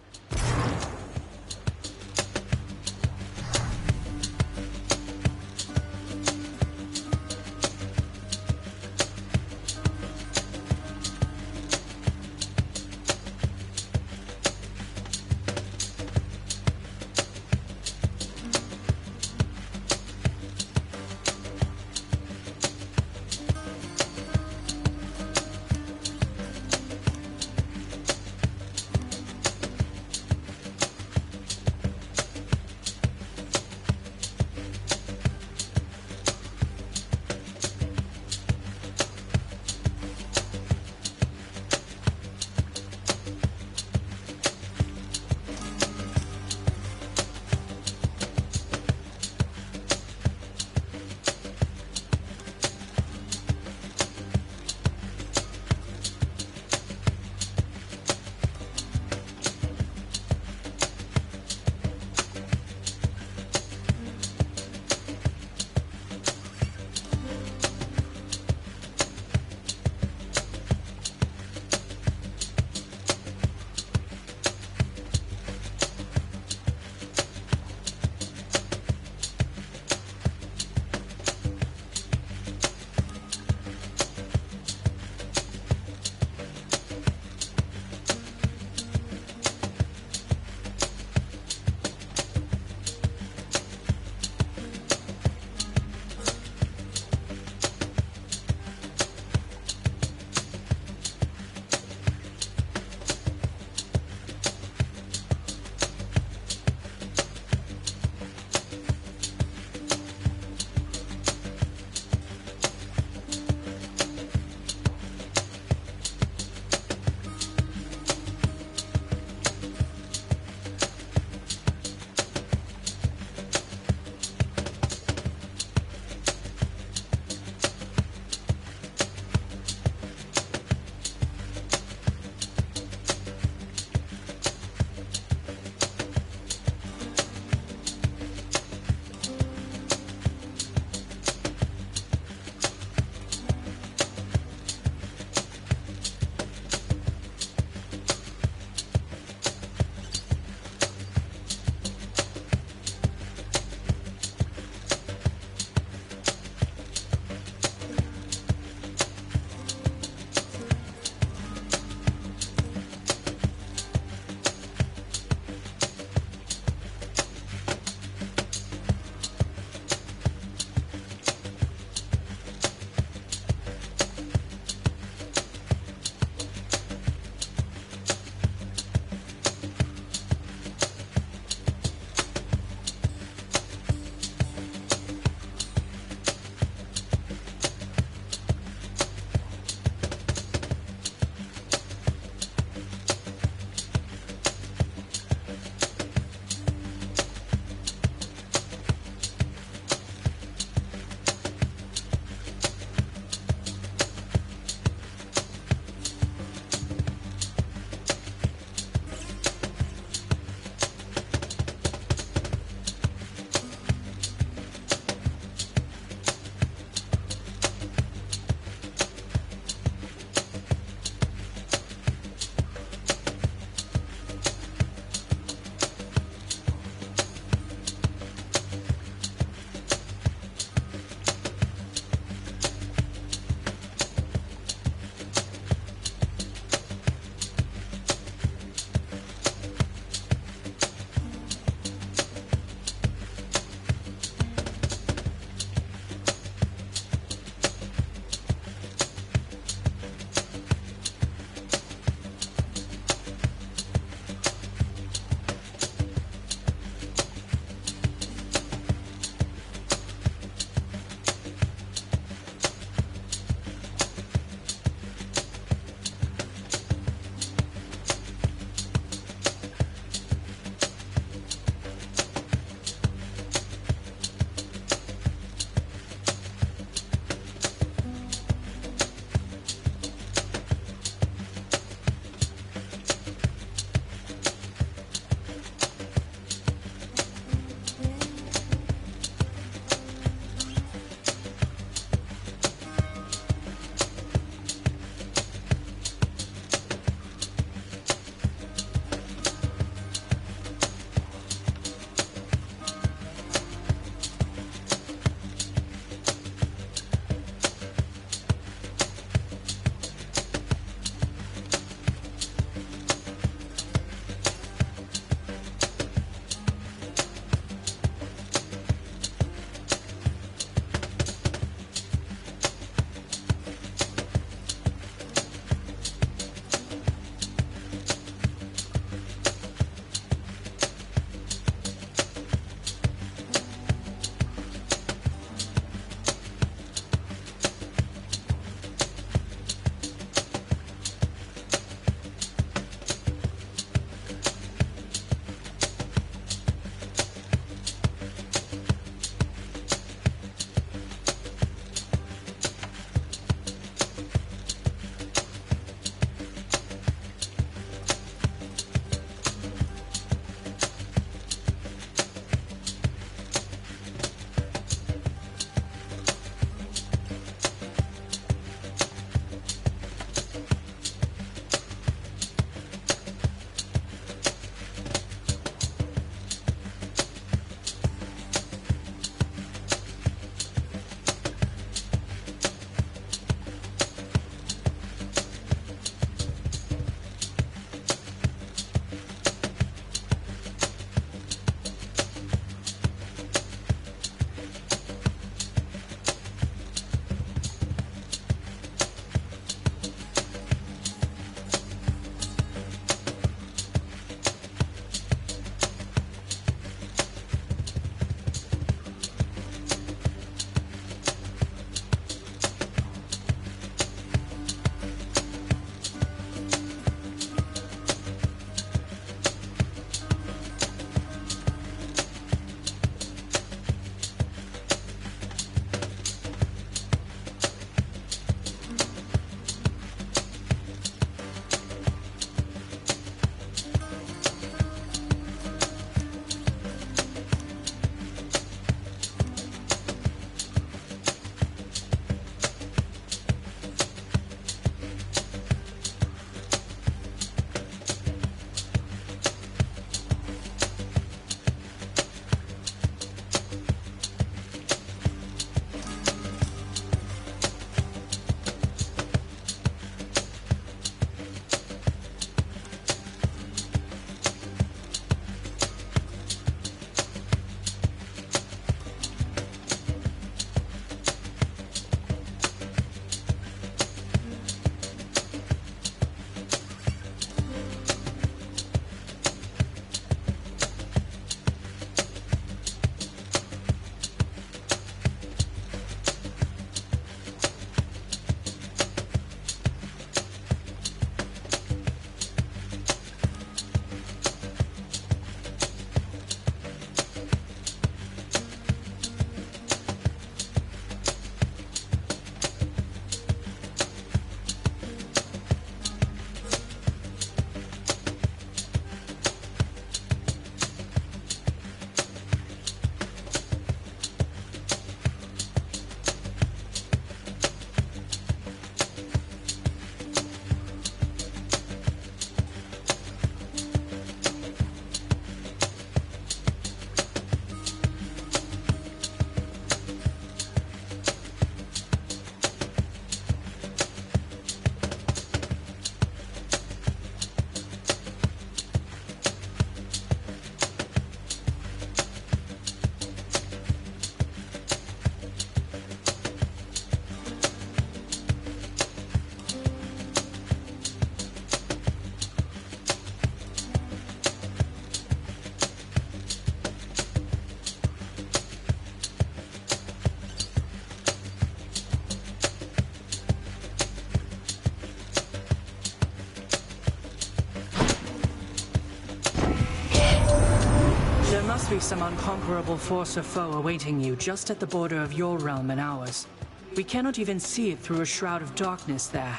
Q: be some unconquerable force or foe awaiting you just at the border of your realm and ours. We cannot even see it through a shroud of darkness there.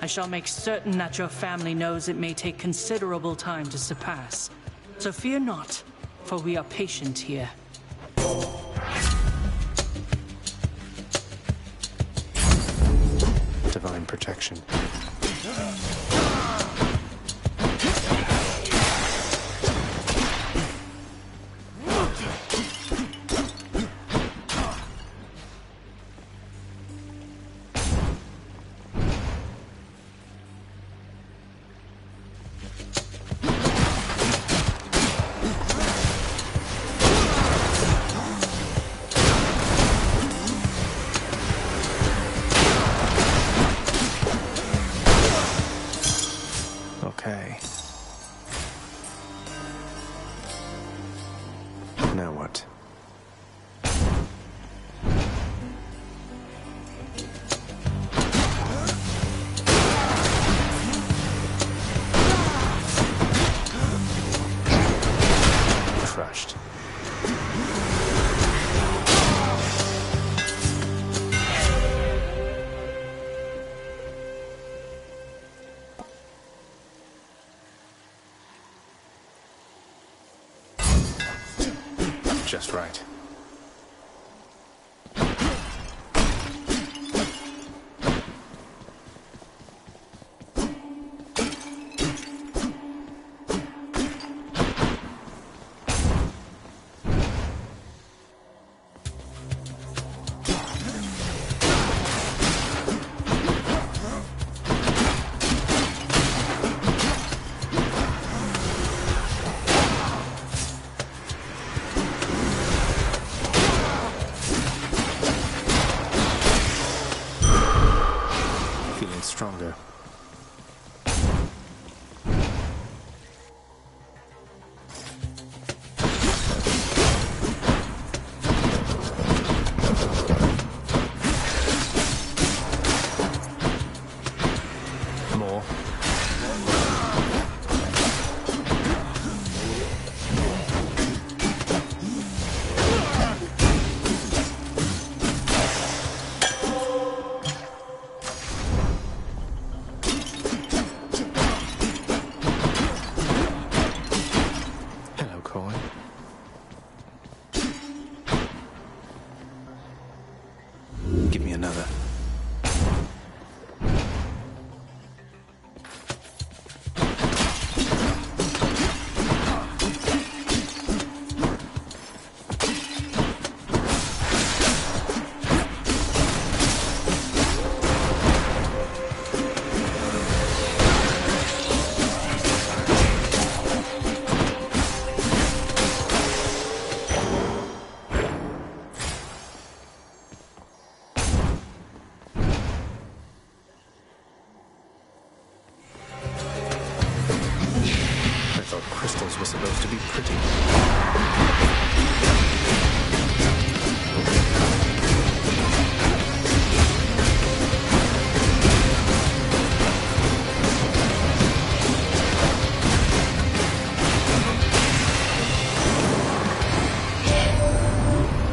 Q: I shall make certain that your family knows it may take considerable time to surpass. So fear not, for we are patient here.
B: Divine protection. Okay. Now what? Crushed. Just right. Stronger. More. Give me another. Crystals were supposed to be pretty.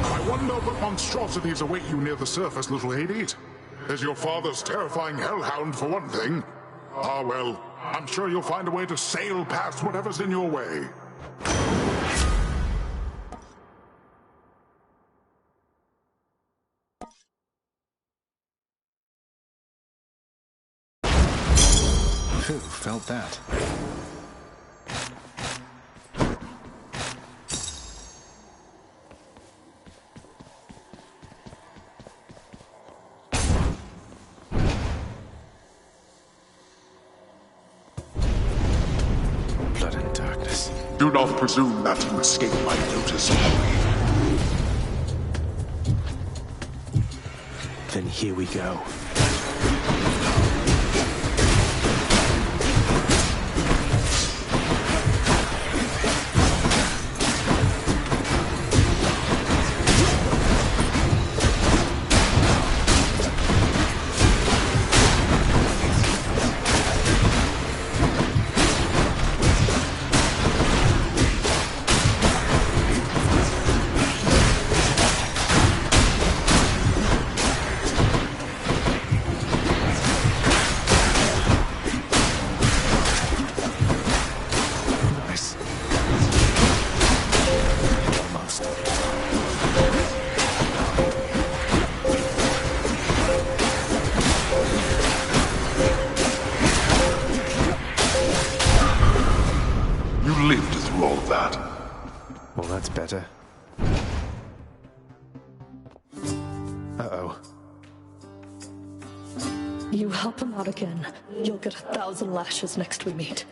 C: I wonder what monstrosities await you near the surface, little Hades. There's your father's terrifying hellhound, for one thing. Ah, well, I'm sure you'll find a way to sail past whatever's in your way.
B: Who felt that? Blood and darkness.
C: Do not presume that you escape my notice.
B: Then here we go. Uh-oh.
F: You help him out again, you'll get 1,000 lashes next we meet.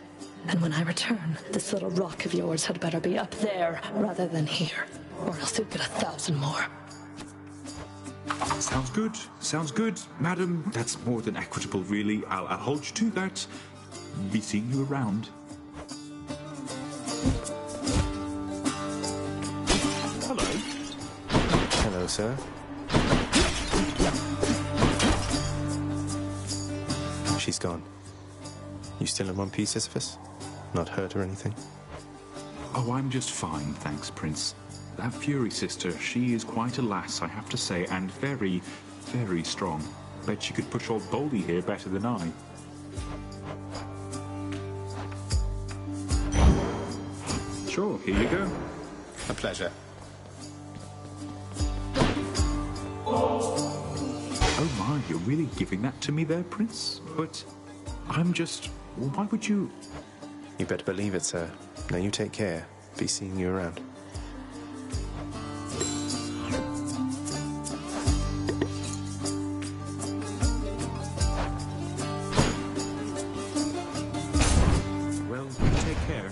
F: And when I return, this little rock of yours had better be up there rather than here, or else you'll get 1,000 more.
E: Sounds good. Sounds good, madam. That's more than equitable, really. I'll hold you to that. Be seeing you around. Hello.
B: Hello, sir. She's gone. You still in one piece, Sisyphus? Not hurt or anything?
E: Oh, I'm just fine, thanks, Prince. That Fury sister, she is quite a lass, I have to say, and very, very strong. Bet she could push old Boldy here better than I. Sure, here you go.
B: A pleasure.
E: Oh my, you're really giving that to me there, Prince? But I'm just... Why would you...
B: You better believe it, sir. Now you take care. Be seeing you around.
E: Well, you take care.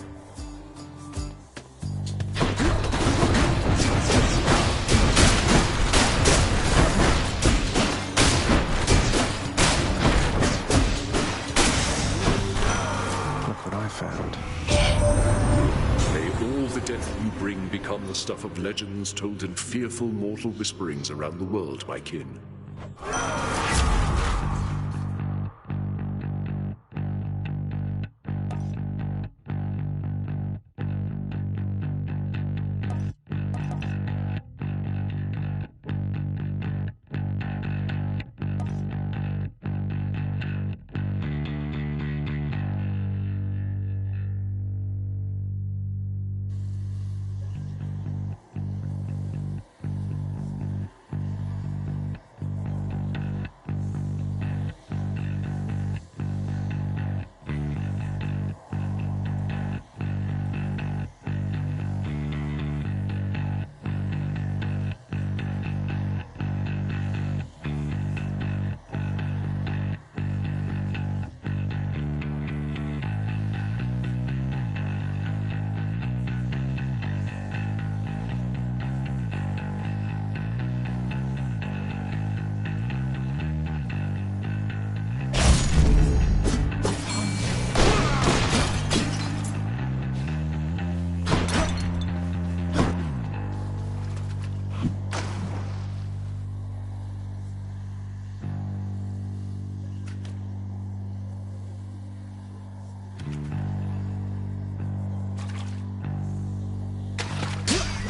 B: Look what I found.
R: May all the death you bring become the stuff of legends told in fearful mortal whisperings around the world, my kin.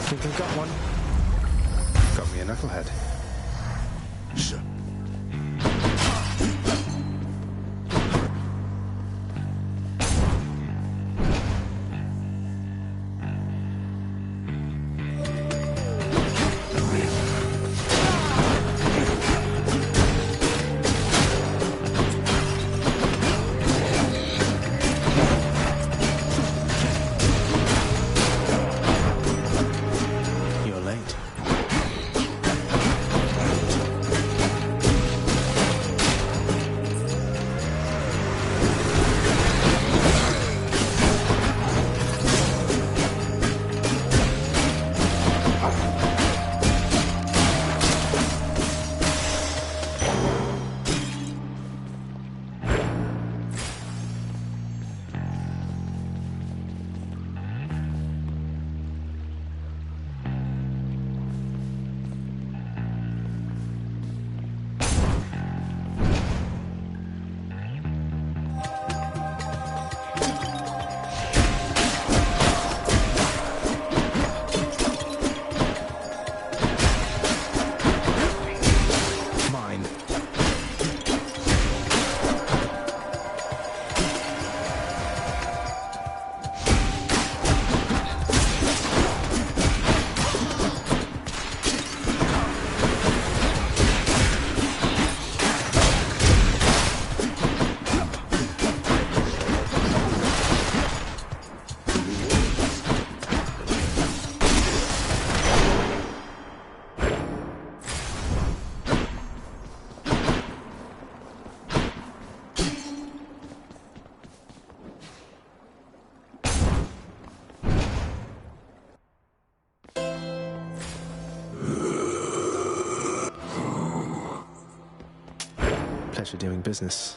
B: Think I've got one. Got me a knucklehead.
R: Sure.
B: You're late. Pleasure doing business.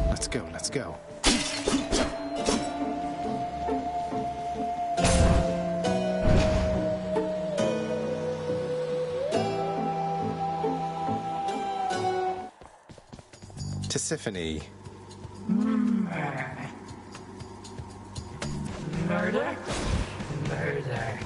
B: Let's go. Tisiphone.
Q: Murder. Murder? Murder.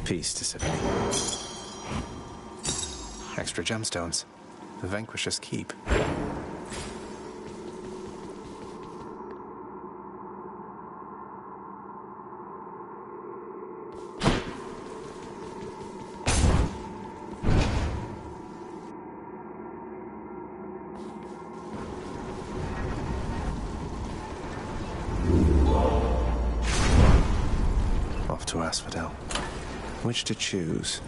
B: Peace, Tisiphone. Extra gemstones. The Vanquisher's keep. Off to Asphodel. Which to choose?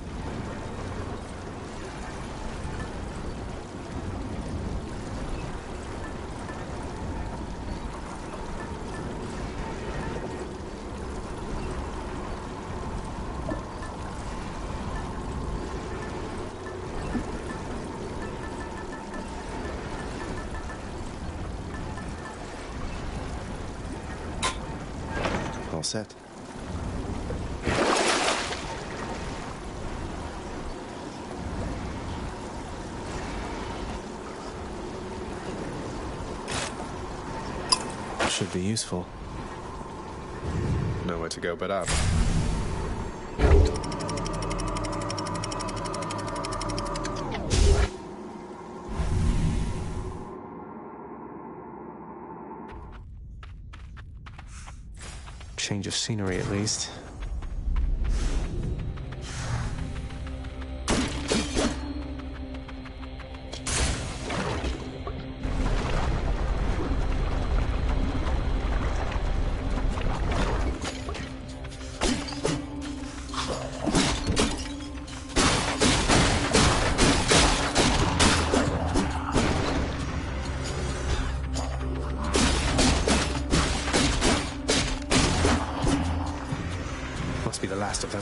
B: All set. Should be useful. Nowhere to go but up. Change of scenery, at least. Must be the last of them.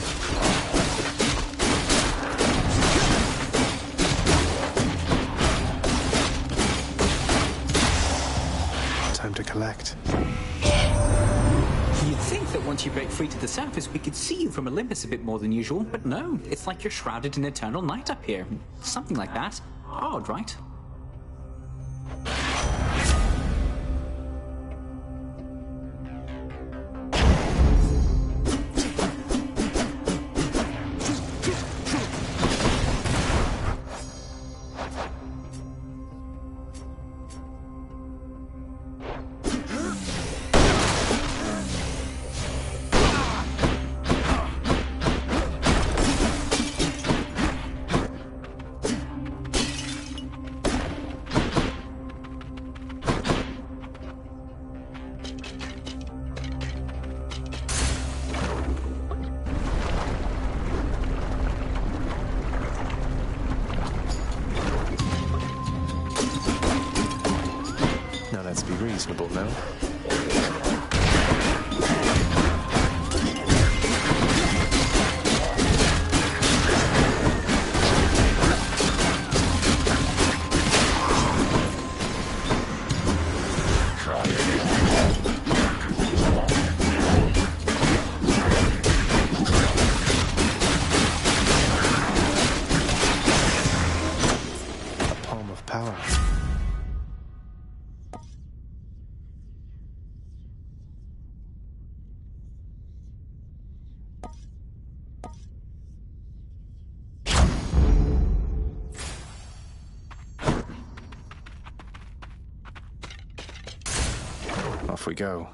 B: Time to collect.
G: You'd think that once you break free to the surface, we could see you from Olympus a bit more than usual, but no, it's like you're shrouded in eternal night up here. Something like that. Odd, right?
B: off we go.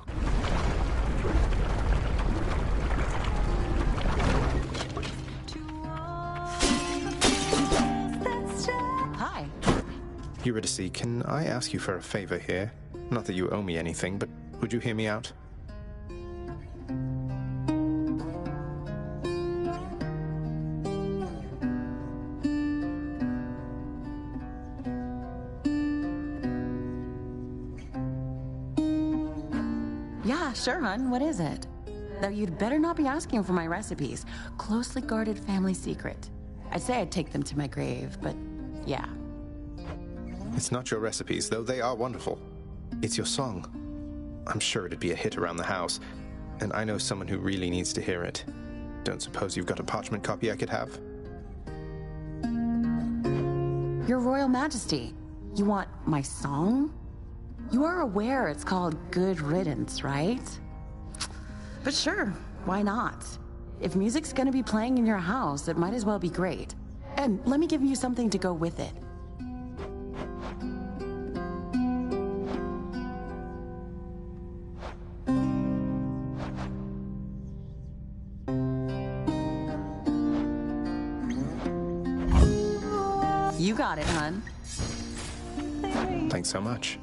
S: Hi.
B: Eurydice, can I ask you for a favor here? Not that you owe me anything, but would you hear me out?
S: Yeah, sure, hon. What is it? Though you'd better not be asking for my recipes. Closely guarded family secret. I'd say I'd take them to my grave, but yeah.
B: It's not your recipes, though they are wonderful. It's your song. I'm sure it'd be a hit around the house, and I know someone who really needs to hear it. Don't suppose you've got a parchment copy I could have?
S: Your Royal Majesty, you want my song? You are aware it's called Good Riddance, right? But sure, why not? If music's gonna be playing in your house, it might as well be great. And let me give you something to go with it. You got it, hon.
B: Thanks so much.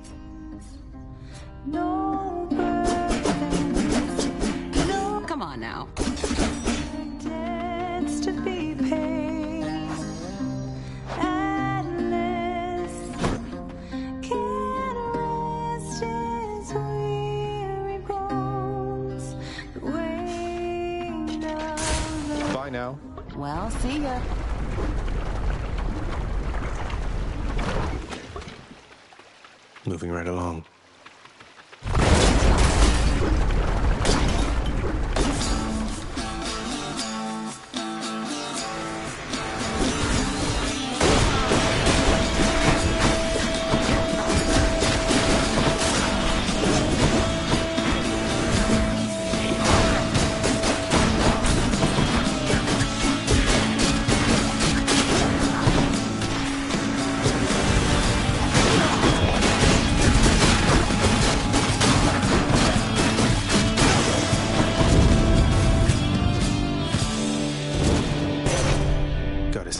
S: Come on now.
B: Bye now.
S: Well, see ya.
B: Moving right along.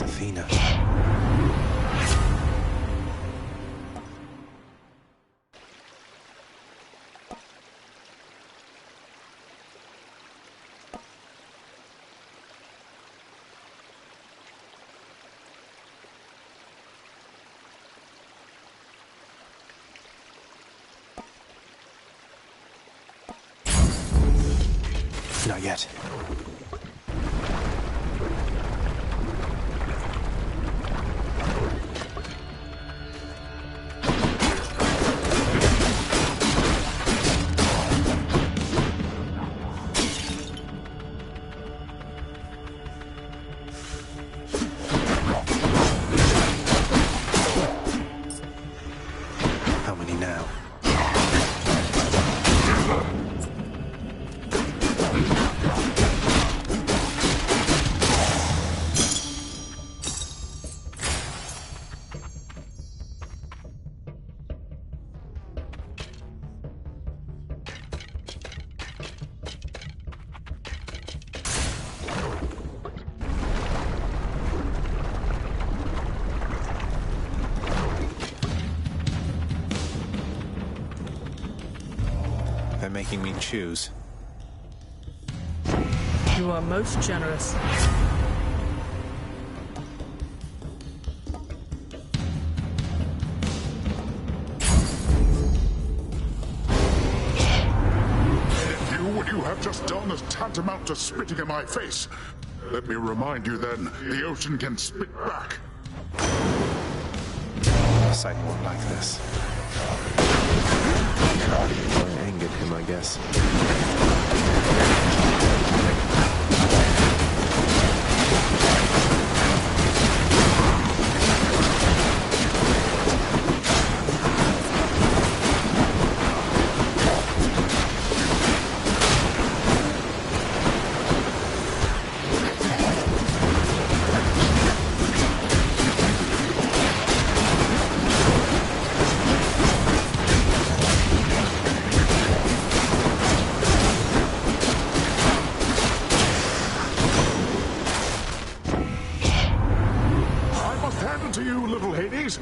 B: Athena. Not yet. How many now? They're making me choose.
Q: You are most generous.
C: What you have just done is tantamount to spitting in my face. Let me remind you then, the ocean can spit back.
B: Poseidon won't like this. I angered him, I guess.
C: you, little Hades.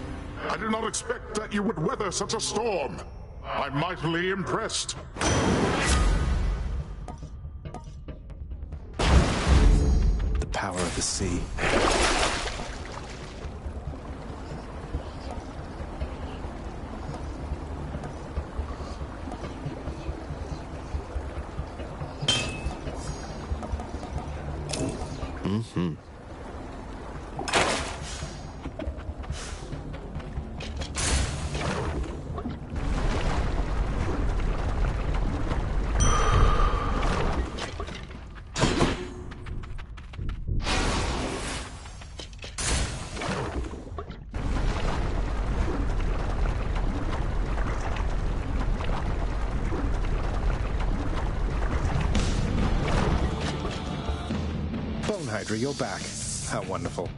C: I did not expect that you would weather such a storm. I'm mightily impressed.
B: The power of the sea. Mm-hmm. Hydra, you're back. How wonderful.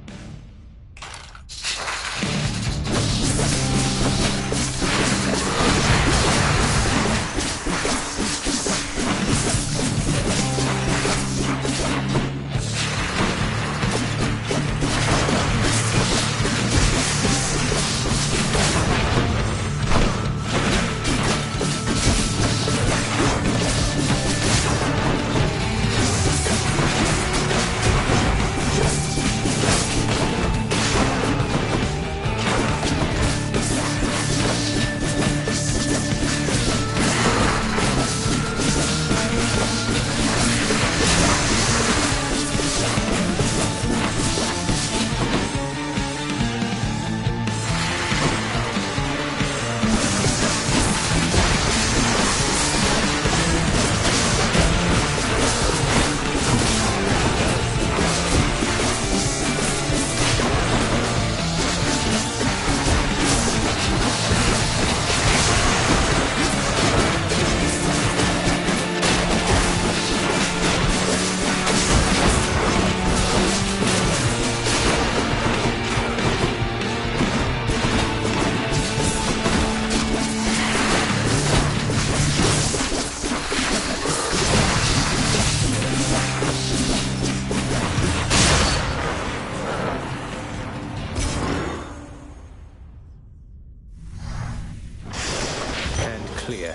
B: Clear.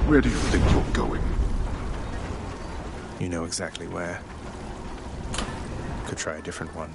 C: Where do you think you're going?
B: You know exactly where. Could try a different one.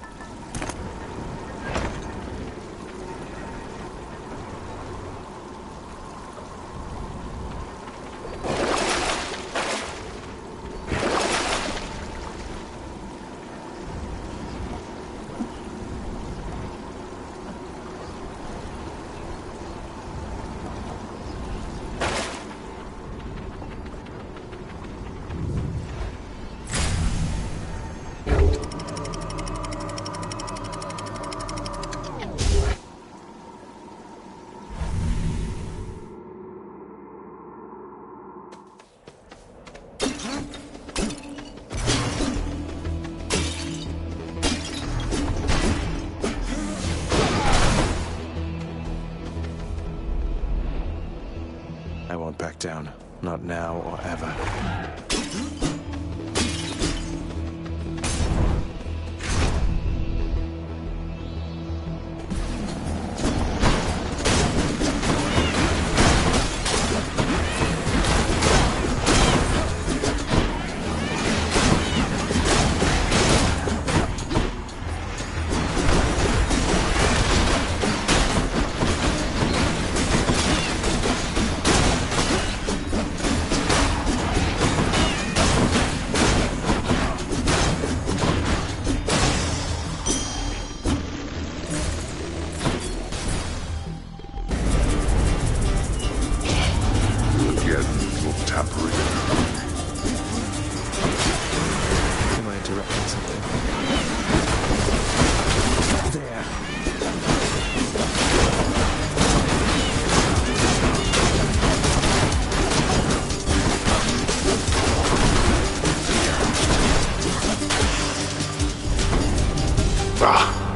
B: I won't back down. Not now or ever.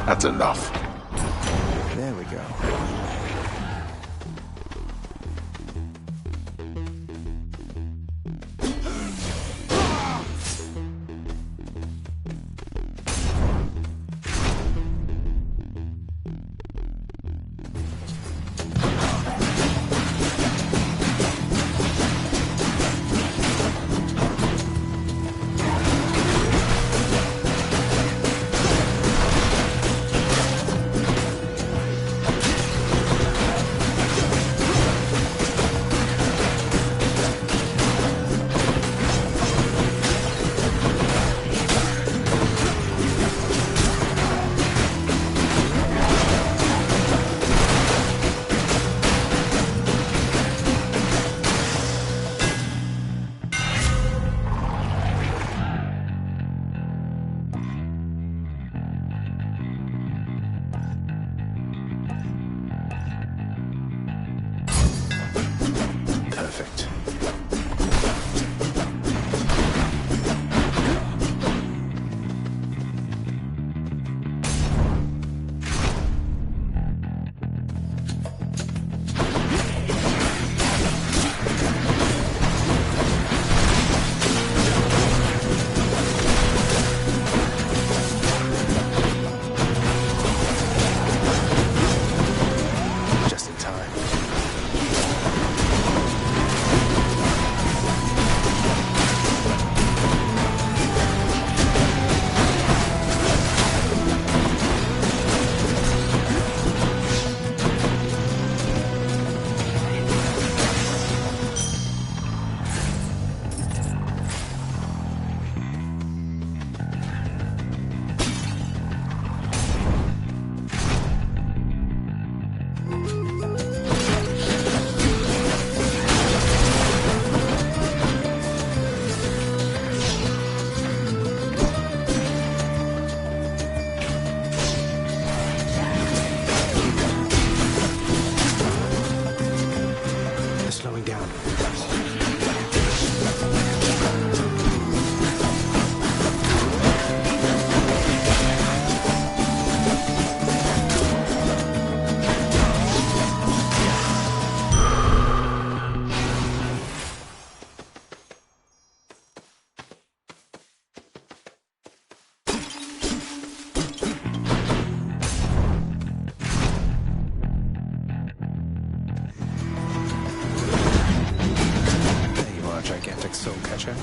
C: That's enough.
B: There we go. Perfect. Just in time. They're slowing down. There you are, gigantic soul catcher.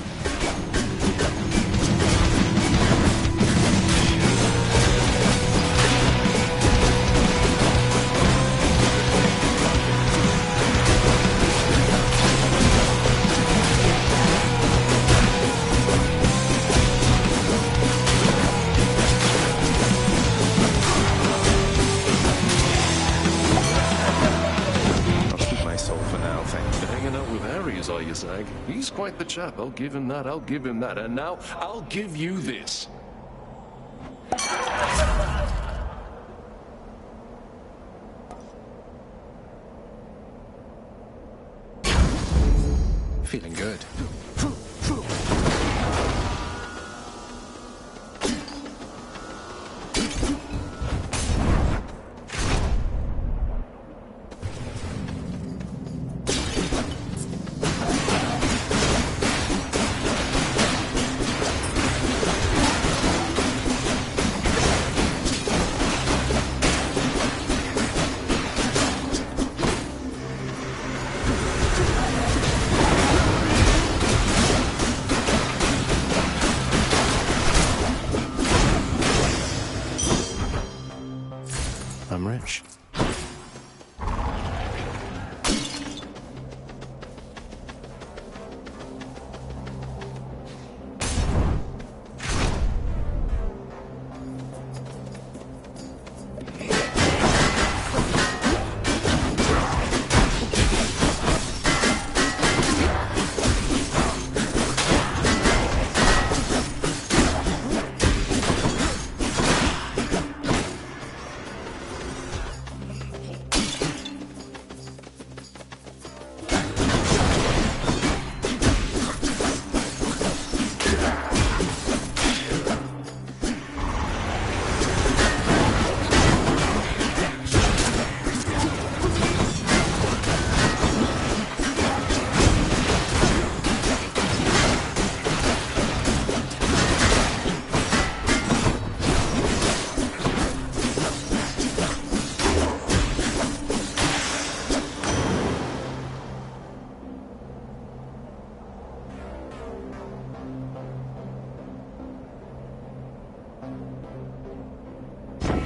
B: I'll keep my soul for now, thank you.
R: Hanging out with Ares, are you, Zag? He's quite the chap. I'll give him that. I'll give him that. And now, I'll give you this.
B: Feeling good.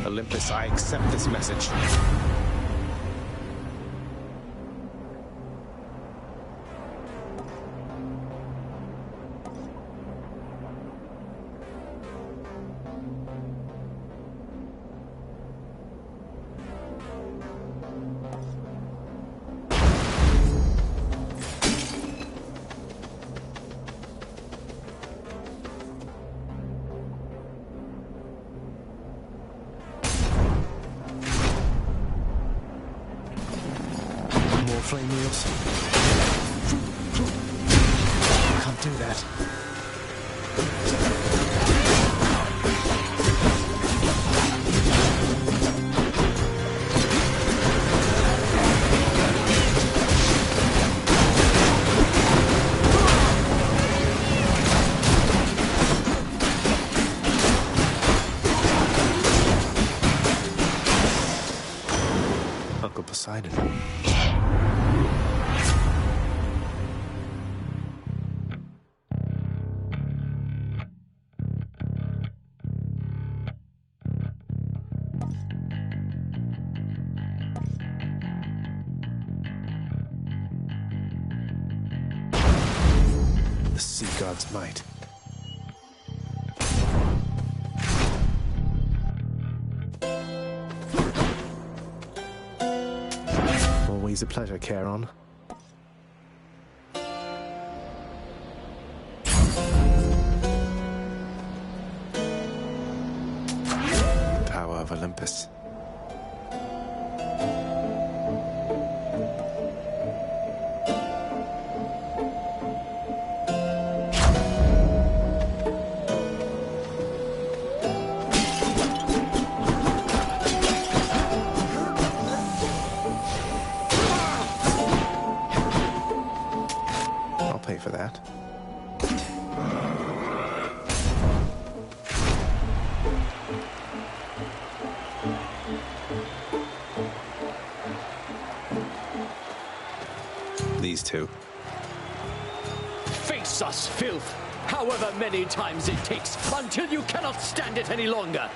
B: Olympus, I accept this message. Flame wheels. Can't do that. Uncle Poseidon. God's might. Always a pleasure, Charon. The power of Olympus. For that. These two.
J: Face us, filth, however many times it takes, until you cannot stand it any longer.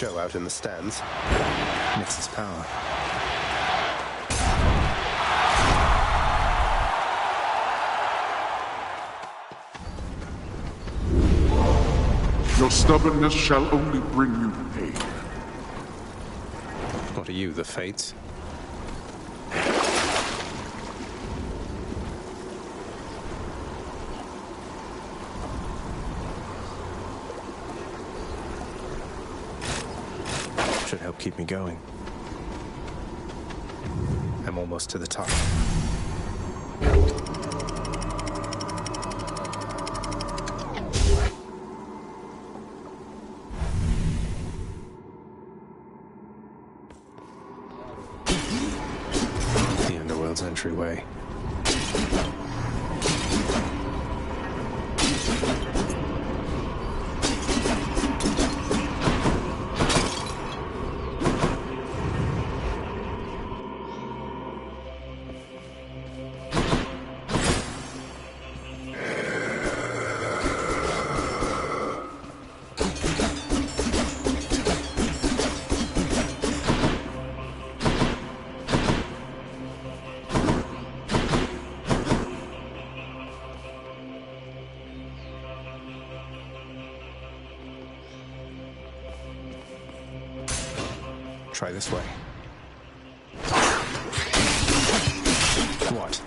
B: show out in the stands. Mixes power.
C: Your stubbornness shall only bring you pain.
B: What are you, the Fates? Should help keep me going. I'm almost to the top. The underworld's entryway. Try this way. What?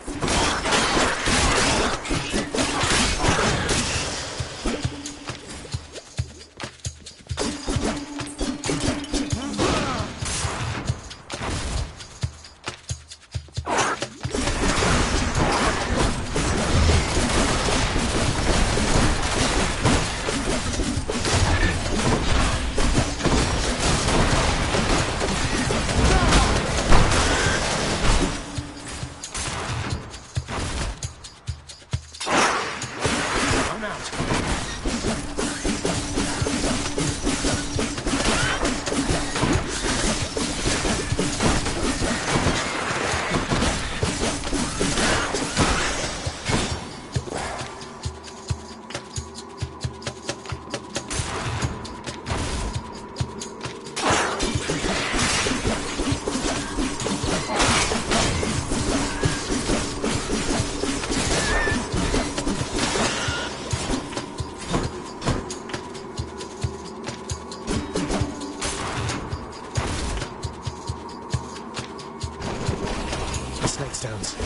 B: Snake stones.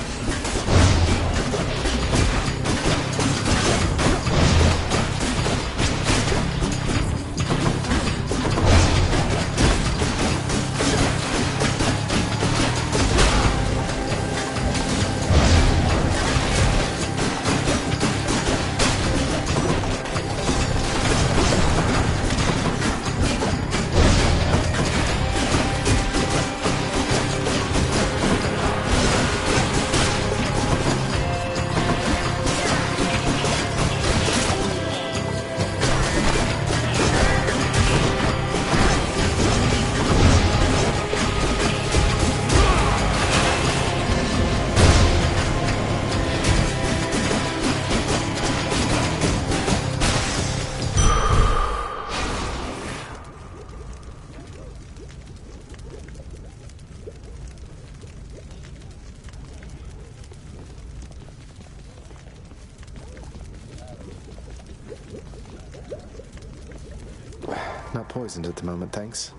B: Not poisoned at the moment, thanks.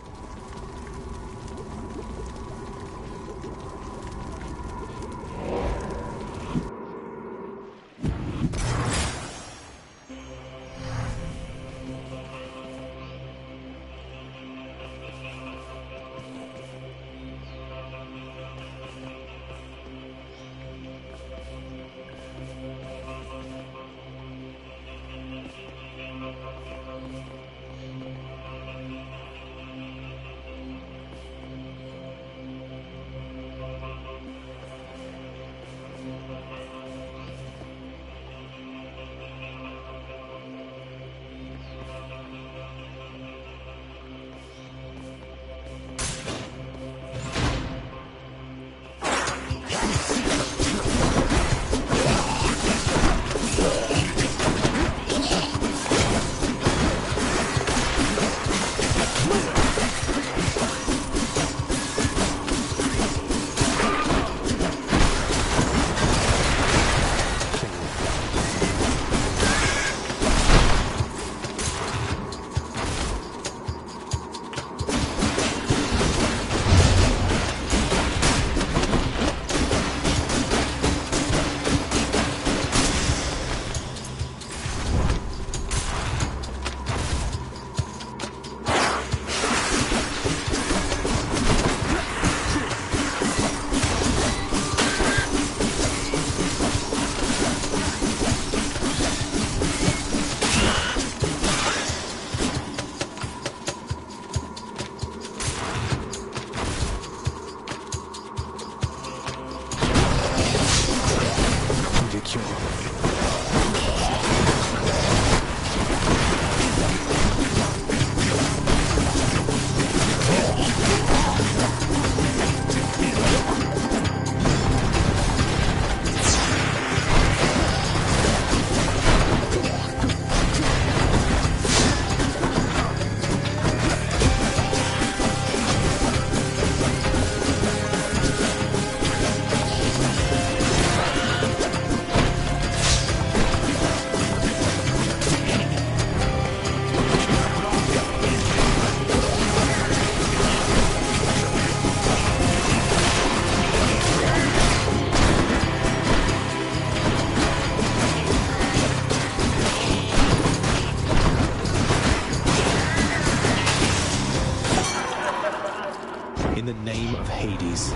B: please.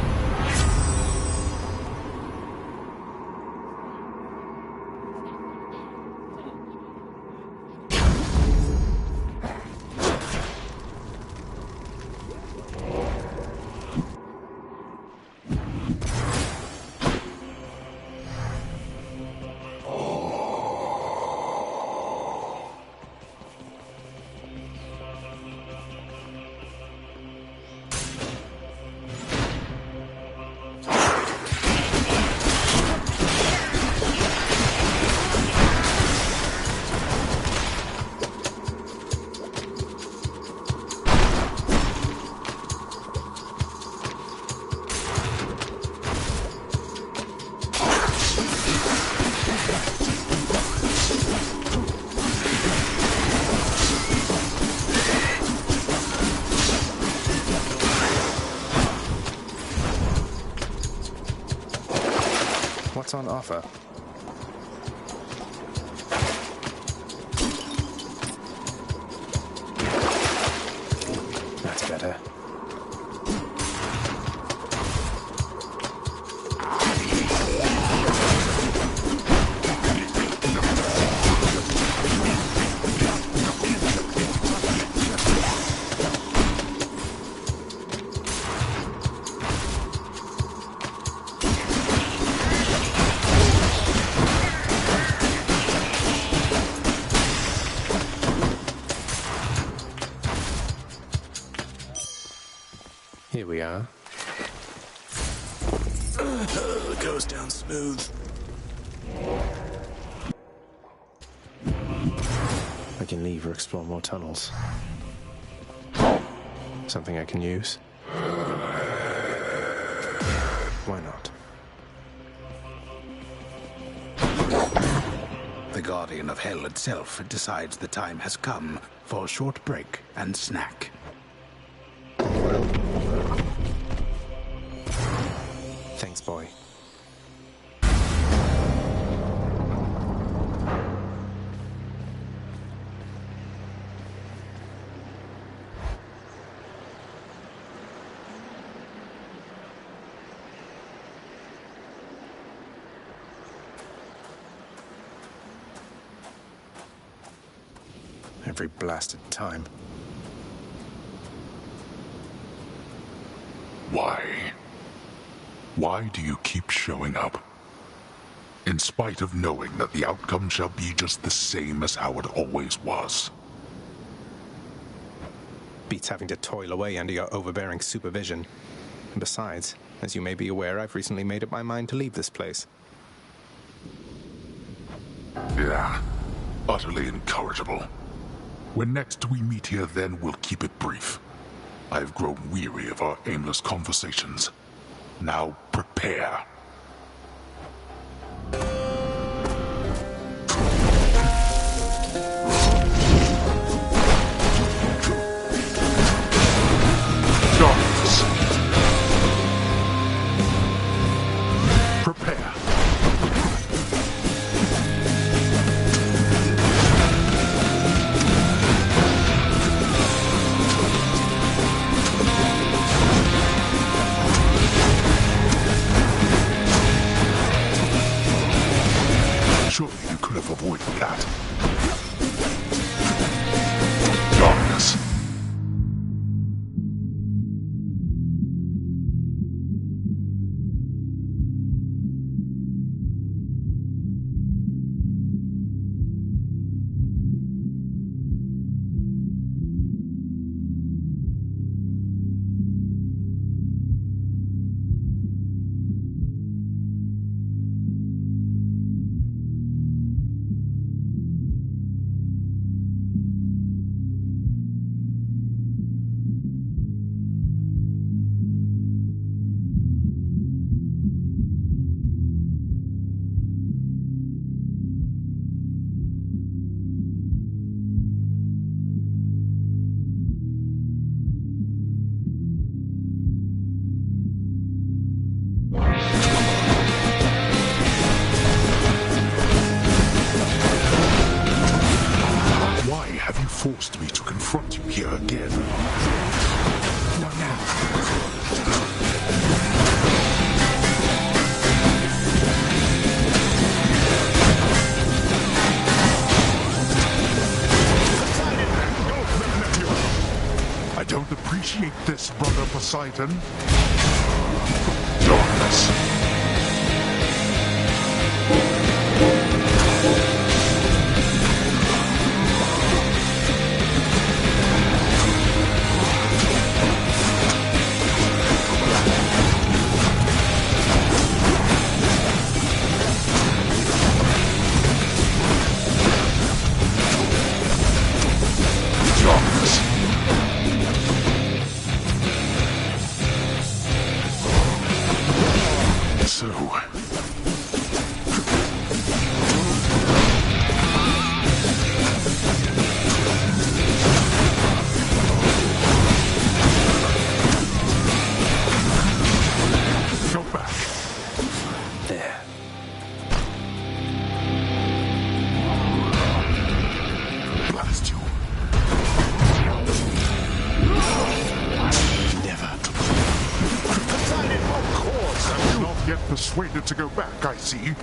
B: What's on offer? That's better. Here we are.
K: Goes down smooth.
B: I can leave or explore more tunnels. Something I can use? Why not?
K: The Guardian of Hell itself decides the time has come for a short break and snack.
B: Thanks, boy. Every blasted time.
C: Why? Why do you keep showing up? In spite of knowing that the outcome shall be just the same as how it always was.
B: Beats having to toil away under your overbearing supervision. And besides, as you may be aware, I've recently made up my mind to leave this place.
C: Yeah, utterly incorrigible. When next we meet here, then we'll keep it brief. I've grown weary of our aimless conversations. Now prepare. Darkness. Prepare. Surely you could have avoided that. Darkness. Poseidon. Darkness. Persuaded to go back, I see.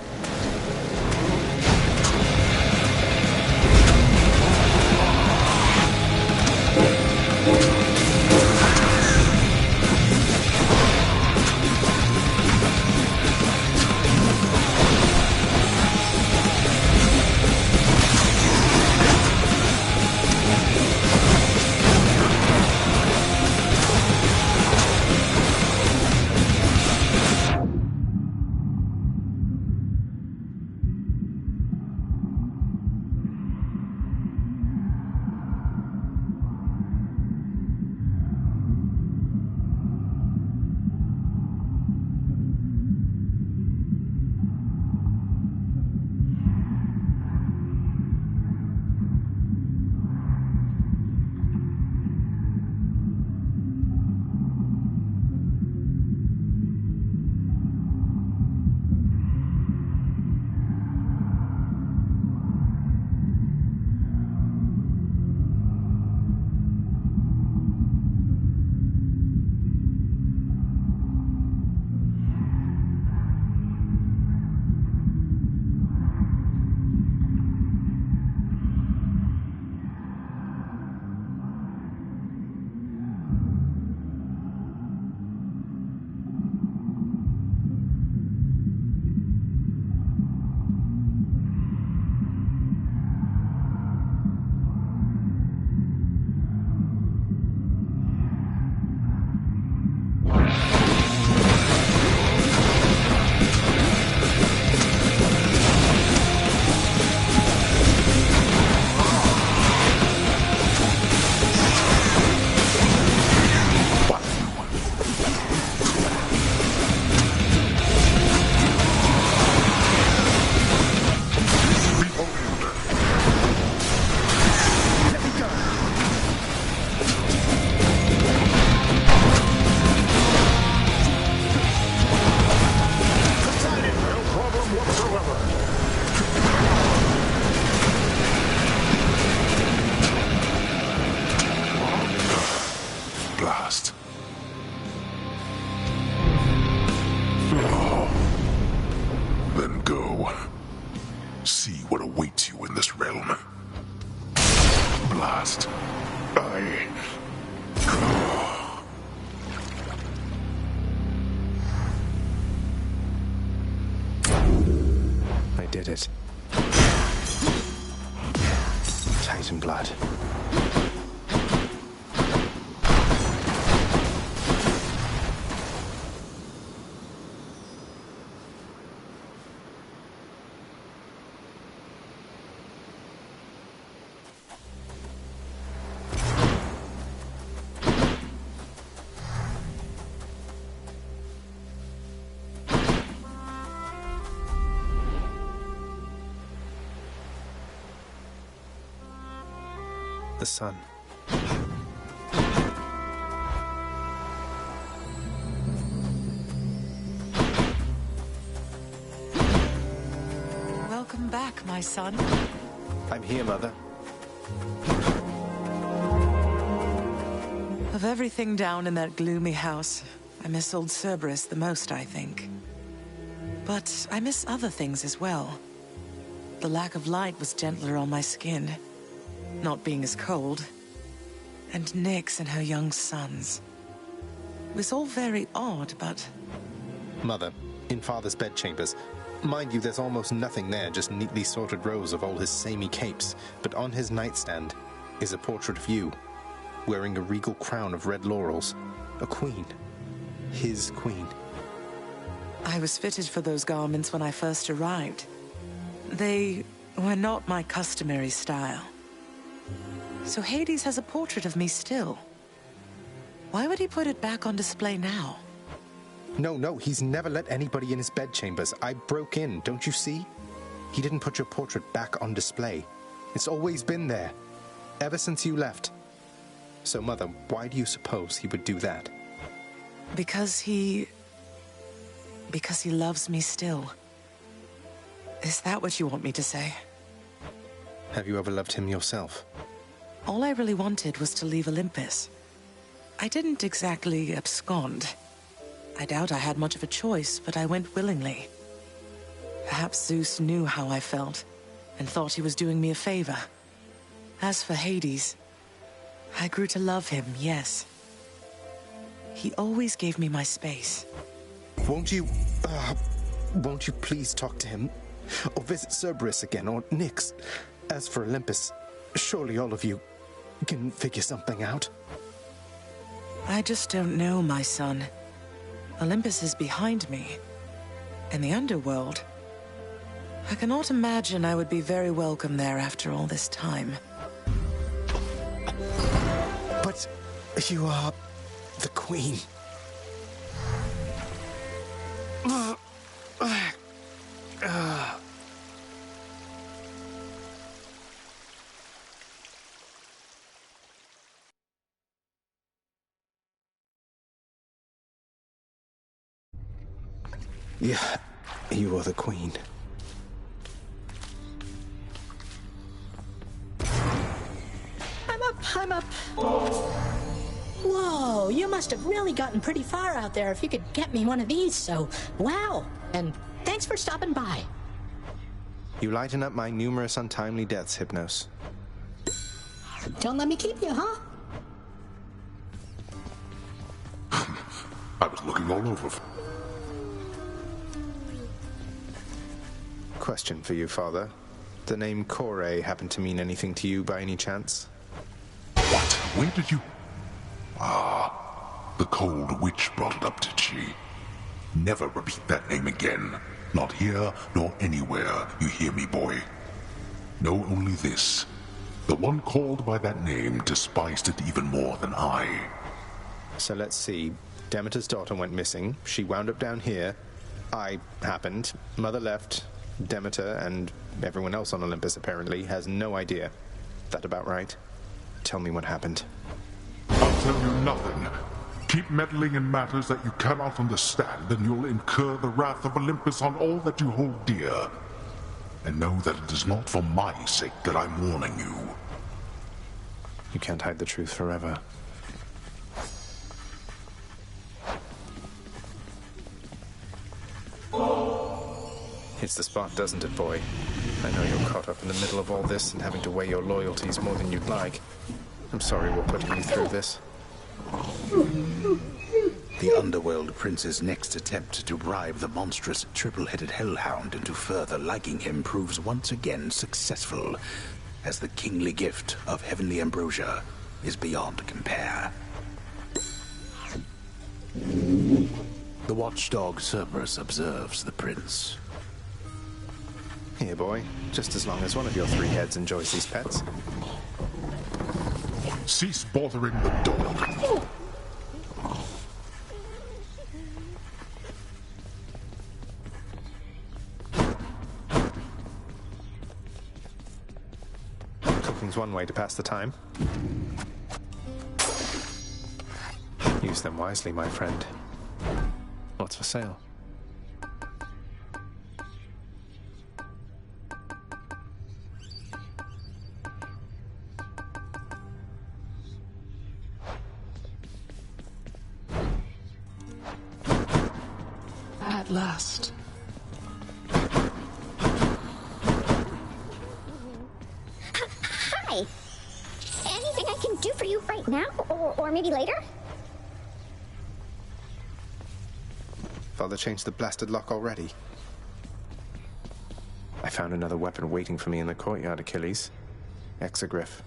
B: Did it. Titan blood. The sun.
A: Welcome back, my son.
B: I'm here, Mother.
A: Of everything down in that gloomy house, I miss old Cerberus the most, I think. But I miss other things as well. The lack of light was gentler on my skin, not being as cold. And Nyx and her young sons. It was all very odd, but...
B: Mother, in Father's bedchambers. Mind you, there's almost nothing there, just neatly sorted rows of all his samey capes. But on his nightstand is a portrait of you, wearing a regal crown of red laurels. A queen. His queen.
A: I was fitted for those garments when I first arrived. They were not my customary style. So Hades has a portrait of me still. Why would he put it back on display now?
B: No, he's never let anybody in his bedchambers. I broke in, don't you see? He didn't put your portrait back on display. It's always been there, ever since you left. So, Mother, why do you suppose he would do that?
A: Because he loves me still. Is that what you want me to say?
B: Have you ever loved him yourself?
A: All I really wanted was to leave Olympus. I didn't exactly abscond. I doubt I had much of a choice, but I went willingly. Perhaps Zeus knew how I felt, and thought he was doing me a favor. As for Hades, I grew to love him, yes. He always gave me my space.
B: Won't you please talk to him? Or visit Cerberus again, or Nyx? As for Olympus, surely all of you can figure something out.
A: I just don't know, my son. Olympus is behind me. In the underworld, I cannot imagine I would be very welcome there after all this time.
B: But you are the queen. Yeah, you are the queen.
T: I'm up. Whoa, you must have really gotten pretty far out there if you could get me one of these, so wow. And thanks for stopping by.
B: You lighten up my numerous untimely deaths, Hypnos.
T: Don't let me keep you, huh?
C: I was looking all over.
B: Question for you, Father. The name Kore happen to mean anything to you by any chance?
C: What? Where did you... Ah, the cold witch brought it up, did she? Never repeat that name again. Not here, nor anywhere. You hear me, boy? Know only this. The one called by that name despised it even more than I.
B: So let's see. Demeter's daughter went missing. She wound up down here. I happened. Mother left. Demeter and everyone else on Olympus apparently has no idea. That about right? Tell me what happened.
C: I'll tell you nothing. Keep meddling in matters that you cannot understand, and you'll incur the wrath of Olympus on all that you hold dear. And know that it is not for my sake that I'm warning you.
B: You can't hide the truth forever. Hits the spot, doesn't it, boy? I know you're caught up in the middle of all this and having to weigh your loyalties more than you'd like. I'm sorry we're putting you through this.
K: The Underworld Prince's next attempt to bribe the monstrous triple-headed hellhound into further liking him proves once again successful, as the kingly gift of heavenly ambrosia is beyond compare. The watchdog Cerberus observes the prince.
B: Here, boy. Just as long as one of your three heads enjoys these pets.
C: Cease bothering the dog.
B: Cooking's one way to pass the time. Use them wisely, my friend. What's for sale?
A: At last.
M: Hi! Anything I can do for you right now? Or maybe later?
B: Father changed the blasted lock already. I found another weapon waiting for me in the courtyard, Achilles. Exogryph.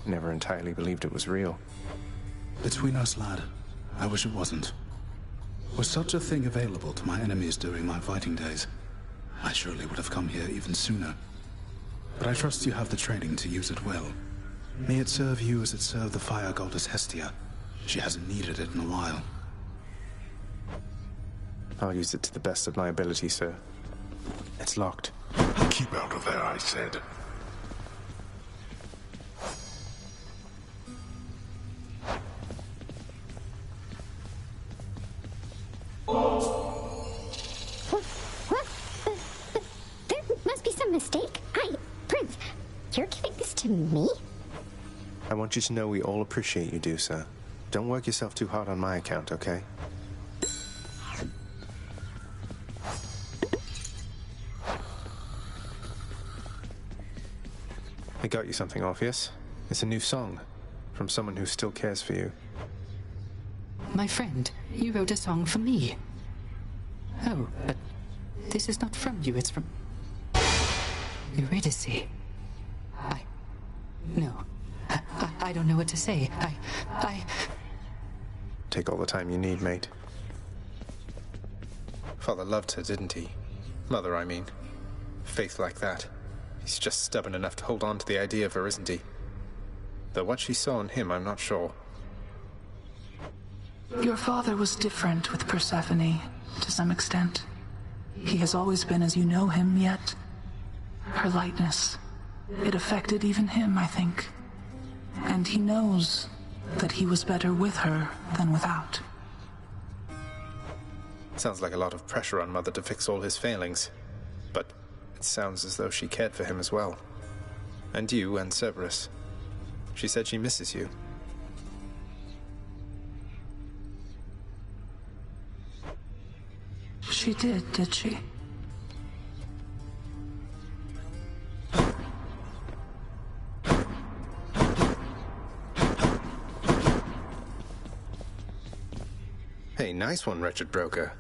B: Never entirely believed it was real.
K: Between us, lad, I wish it wasn't. Was such a thing available to my enemies during my fighting days, I surely would have come here even sooner. But I trust you have the training to use it well. May it serve you as it served the fire goddess Hestia. She hasn't needed it in a while.
B: I'll use it to the best of my ability, sir. It's locked.
C: Keep out of there, I said.
M: There must be some mistake. Prince, you're giving this to me?
B: I want you to know we all appreciate you do, sir. Don't work yourself too hard on my account, okay? I got you something, Orpheus. It's a new song from someone who still cares for you.
O: My friend, you wrote a song for me. Oh, but this is not from you, it's from Eurydice. I don't know what to say.
B: Take all the time you need, mate. Father loved her, didn't he? Mother, I mean. Faith like that. He's just stubborn enough to hold on to the idea of her, isn't he? Though what she saw in him, I'm not sure.
U: Your father was different with Persephone, to some extent. He has always been as you know him, yet her lightness, it affected even him, I think. And he knows that he was better with her than without.
B: Sounds like a lot of pressure on Mother to fix all his failings. But it sounds as though she cared for him as well. And you and Cerberus. She said she misses you.
U: She did she?
B: Hey, nice one, wretched broker.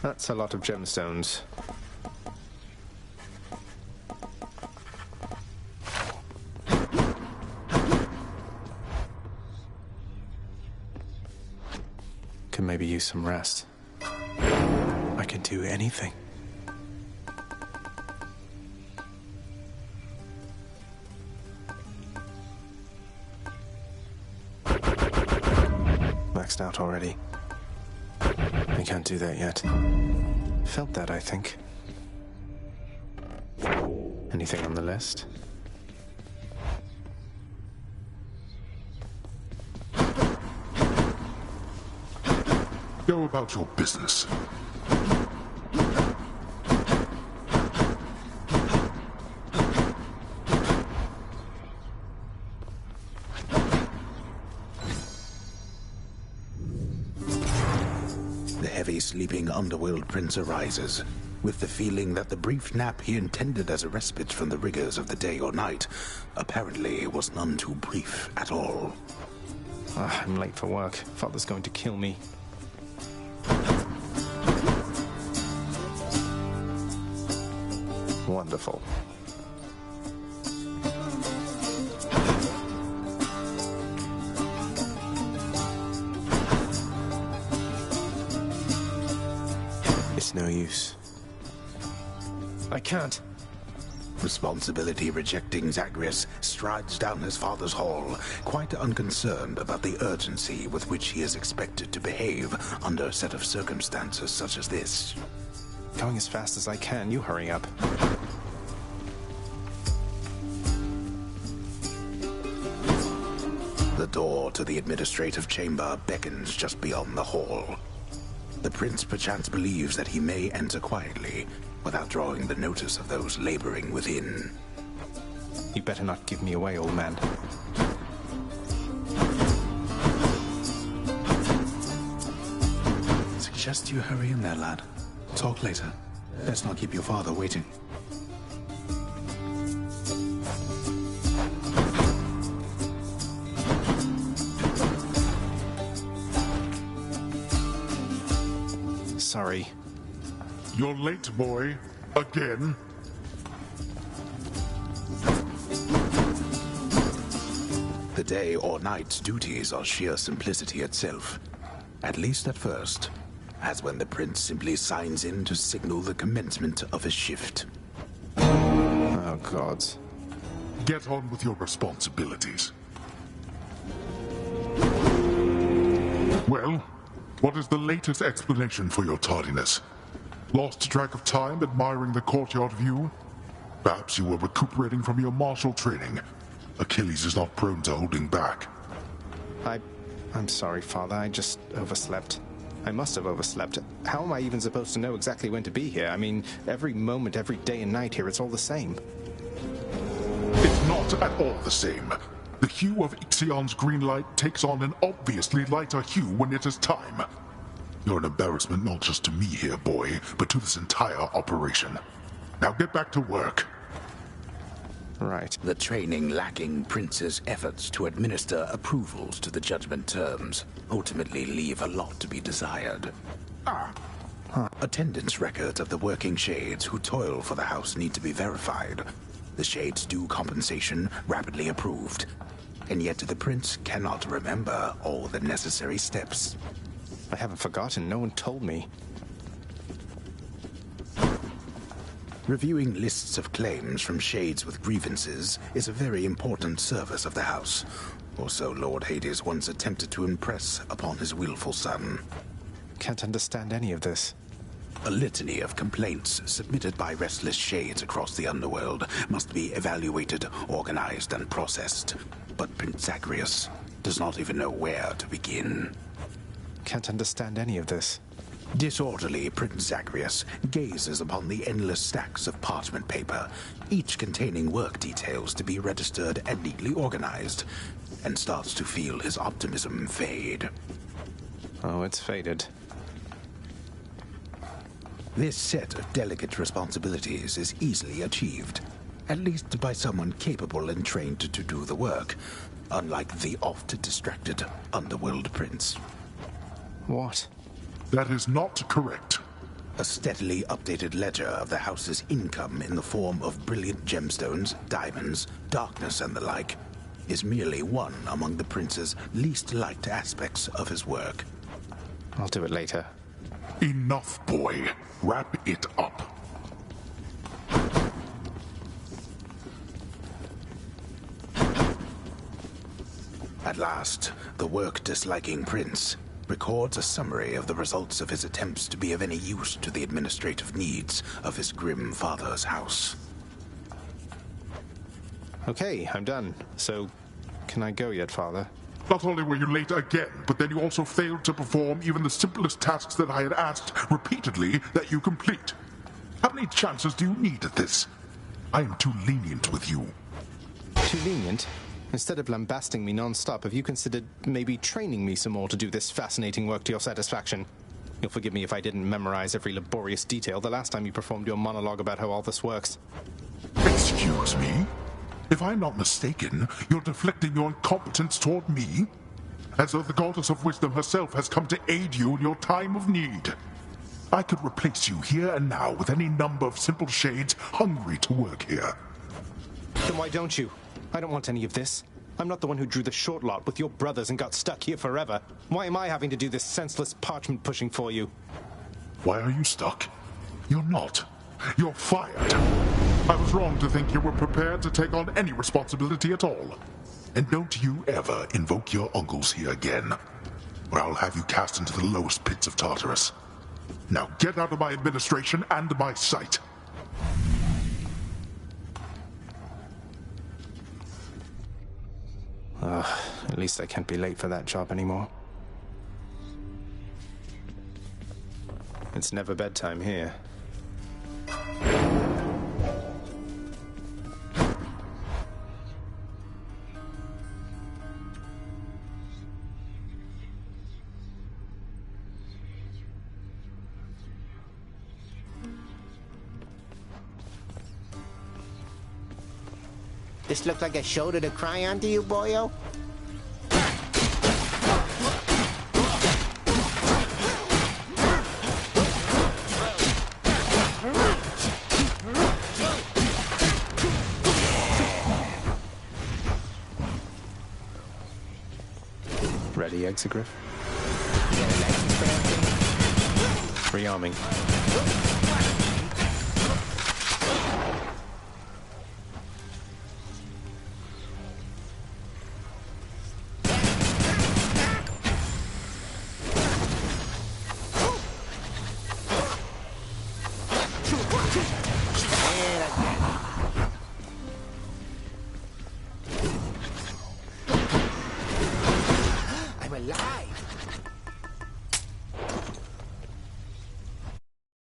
B: That's a lot of gemstones. Could maybe use some rest. I can do anything. Maxed out already. I can't do that yet. Felt that, I think. Anything on the list?
C: Go about your business.
K: The heavy-sleeping underworld prince arises, with the feeling that the brief nap he intended as a respite from the rigors of the day or night apparently was none too brief at all.
B: I'm late for work. Father's going to kill me. Wonderful. It's no use. I can't.
K: Responsibility rejecting Zagreus strides down his father's hall, quite unconcerned about the urgency with which he is expected to behave under a set of circumstances such as this.
B: Going as fast as I can, you hurry up.
K: The door to the administrative chamber beckons just beyond the hall. The prince perchance believes that he may enter quietly, without drawing the notice of those laboring within.
B: You better not give me away, old man.
K: Suggest you hurry in there, lad. Talk later. Let's not keep your father waiting.
B: Sorry.
C: You're late, boy. Again.
K: The day or night's duties are sheer simplicity itself. At least at first. As when the prince simply signs in to signal the commencement of his shift.
B: Oh, God.
C: Get on with your responsibilities. Well, what is the latest explanation for your tardiness? Lost track of time admiring the courtyard view? Perhaps you were recuperating from your martial training. Achilles is not prone to holding back.
B: I'm sorry, Father. I just overslept. I must have overslept. How am I even supposed to know exactly when to be here? I mean, every moment, every day and night here, it's all the same.
C: It's not at all the same. The hue of Ixion's green light takes on an obviously lighter hue when it is time. You're an embarrassment not just to me here, boy, but to this entire operation. Now get back to work.
B: Right.
K: The training lacking Prince's efforts to administer approvals to the judgment terms ultimately leave a lot to be desired. Attendance records of the working shades who toil for the house need to be verified. The shades' due compensation rapidly approved. And yet the prince cannot remember all the necessary steps.
B: I haven't forgotten. No one told me.
K: Reviewing lists of claims from shades with grievances is a very important service of the house. Or so Lord Hades once attempted to impress upon his willful son.
B: Can't understand any of this.
K: A litany of complaints submitted by restless shades across the underworld must be evaluated, organized, and processed. But Prince Zagreus does not even know where to begin.
B: Can't understand any of this.
K: Disorderly Prince Zagreus gazes upon the endless stacks of parchment paper, each containing work details to be registered and neatly organized, and starts to feel his optimism fade.
B: Oh, it's faded.
K: This set of delicate responsibilities is easily achieved, at least by someone capable and trained to do the work, unlike the oft-distracted Underworld Prince.
B: What?
C: That is not correct.
K: A steadily updated ledger of the house's income in the form of brilliant gemstones, diamonds, darkness, and the like is merely one among the prince's least liked aspects of his work.
B: I'll do it later.
C: Enough, boy. Wrap it up.
K: At last, the work-disliking prince records a summary of the results of his attempts to be of any use to the administrative needs of his grim father's house.
B: Okay, I'm done. So, can I go yet, Father?
C: Not only were you late again, but then you also failed to perform even the simplest tasks that I had asked repeatedly that you complete. How many chances do you need at this? I am too lenient with you.
B: Too lenient? Instead of lambasting me non-stop, have you considered maybe training me some more to do this fascinating work to your satisfaction? You'll forgive me if I didn't memorize every laborious detail the last time you performed your monologue about how all this works.
C: Excuse me? If I'm not mistaken, you're deflecting your incompetence toward me? As though the goddess of wisdom herself has come to aid you in your time of need. I could replace you here and now with any number of simple shades hungry to work here.
B: Then why don't you? I don't want any of this. I'm not the one who drew the short lot with your brothers and got stuck here forever. Why am I having to do this senseless parchment pushing for you?
C: Why are you stuck? You're not. You're fired. I was wrong to think you were prepared to take on any responsibility at all. And don't you ever invoke your uncles here again, or I'll have you cast into the lowest pits of Tartarus. Now get out of my administration and my sight.
B: At least I can't be late for that job anymore. It's never bedtime here.
P: This look like a shoulder to cry on to you, boyo?
B: Ready, Exegriff? Rearming.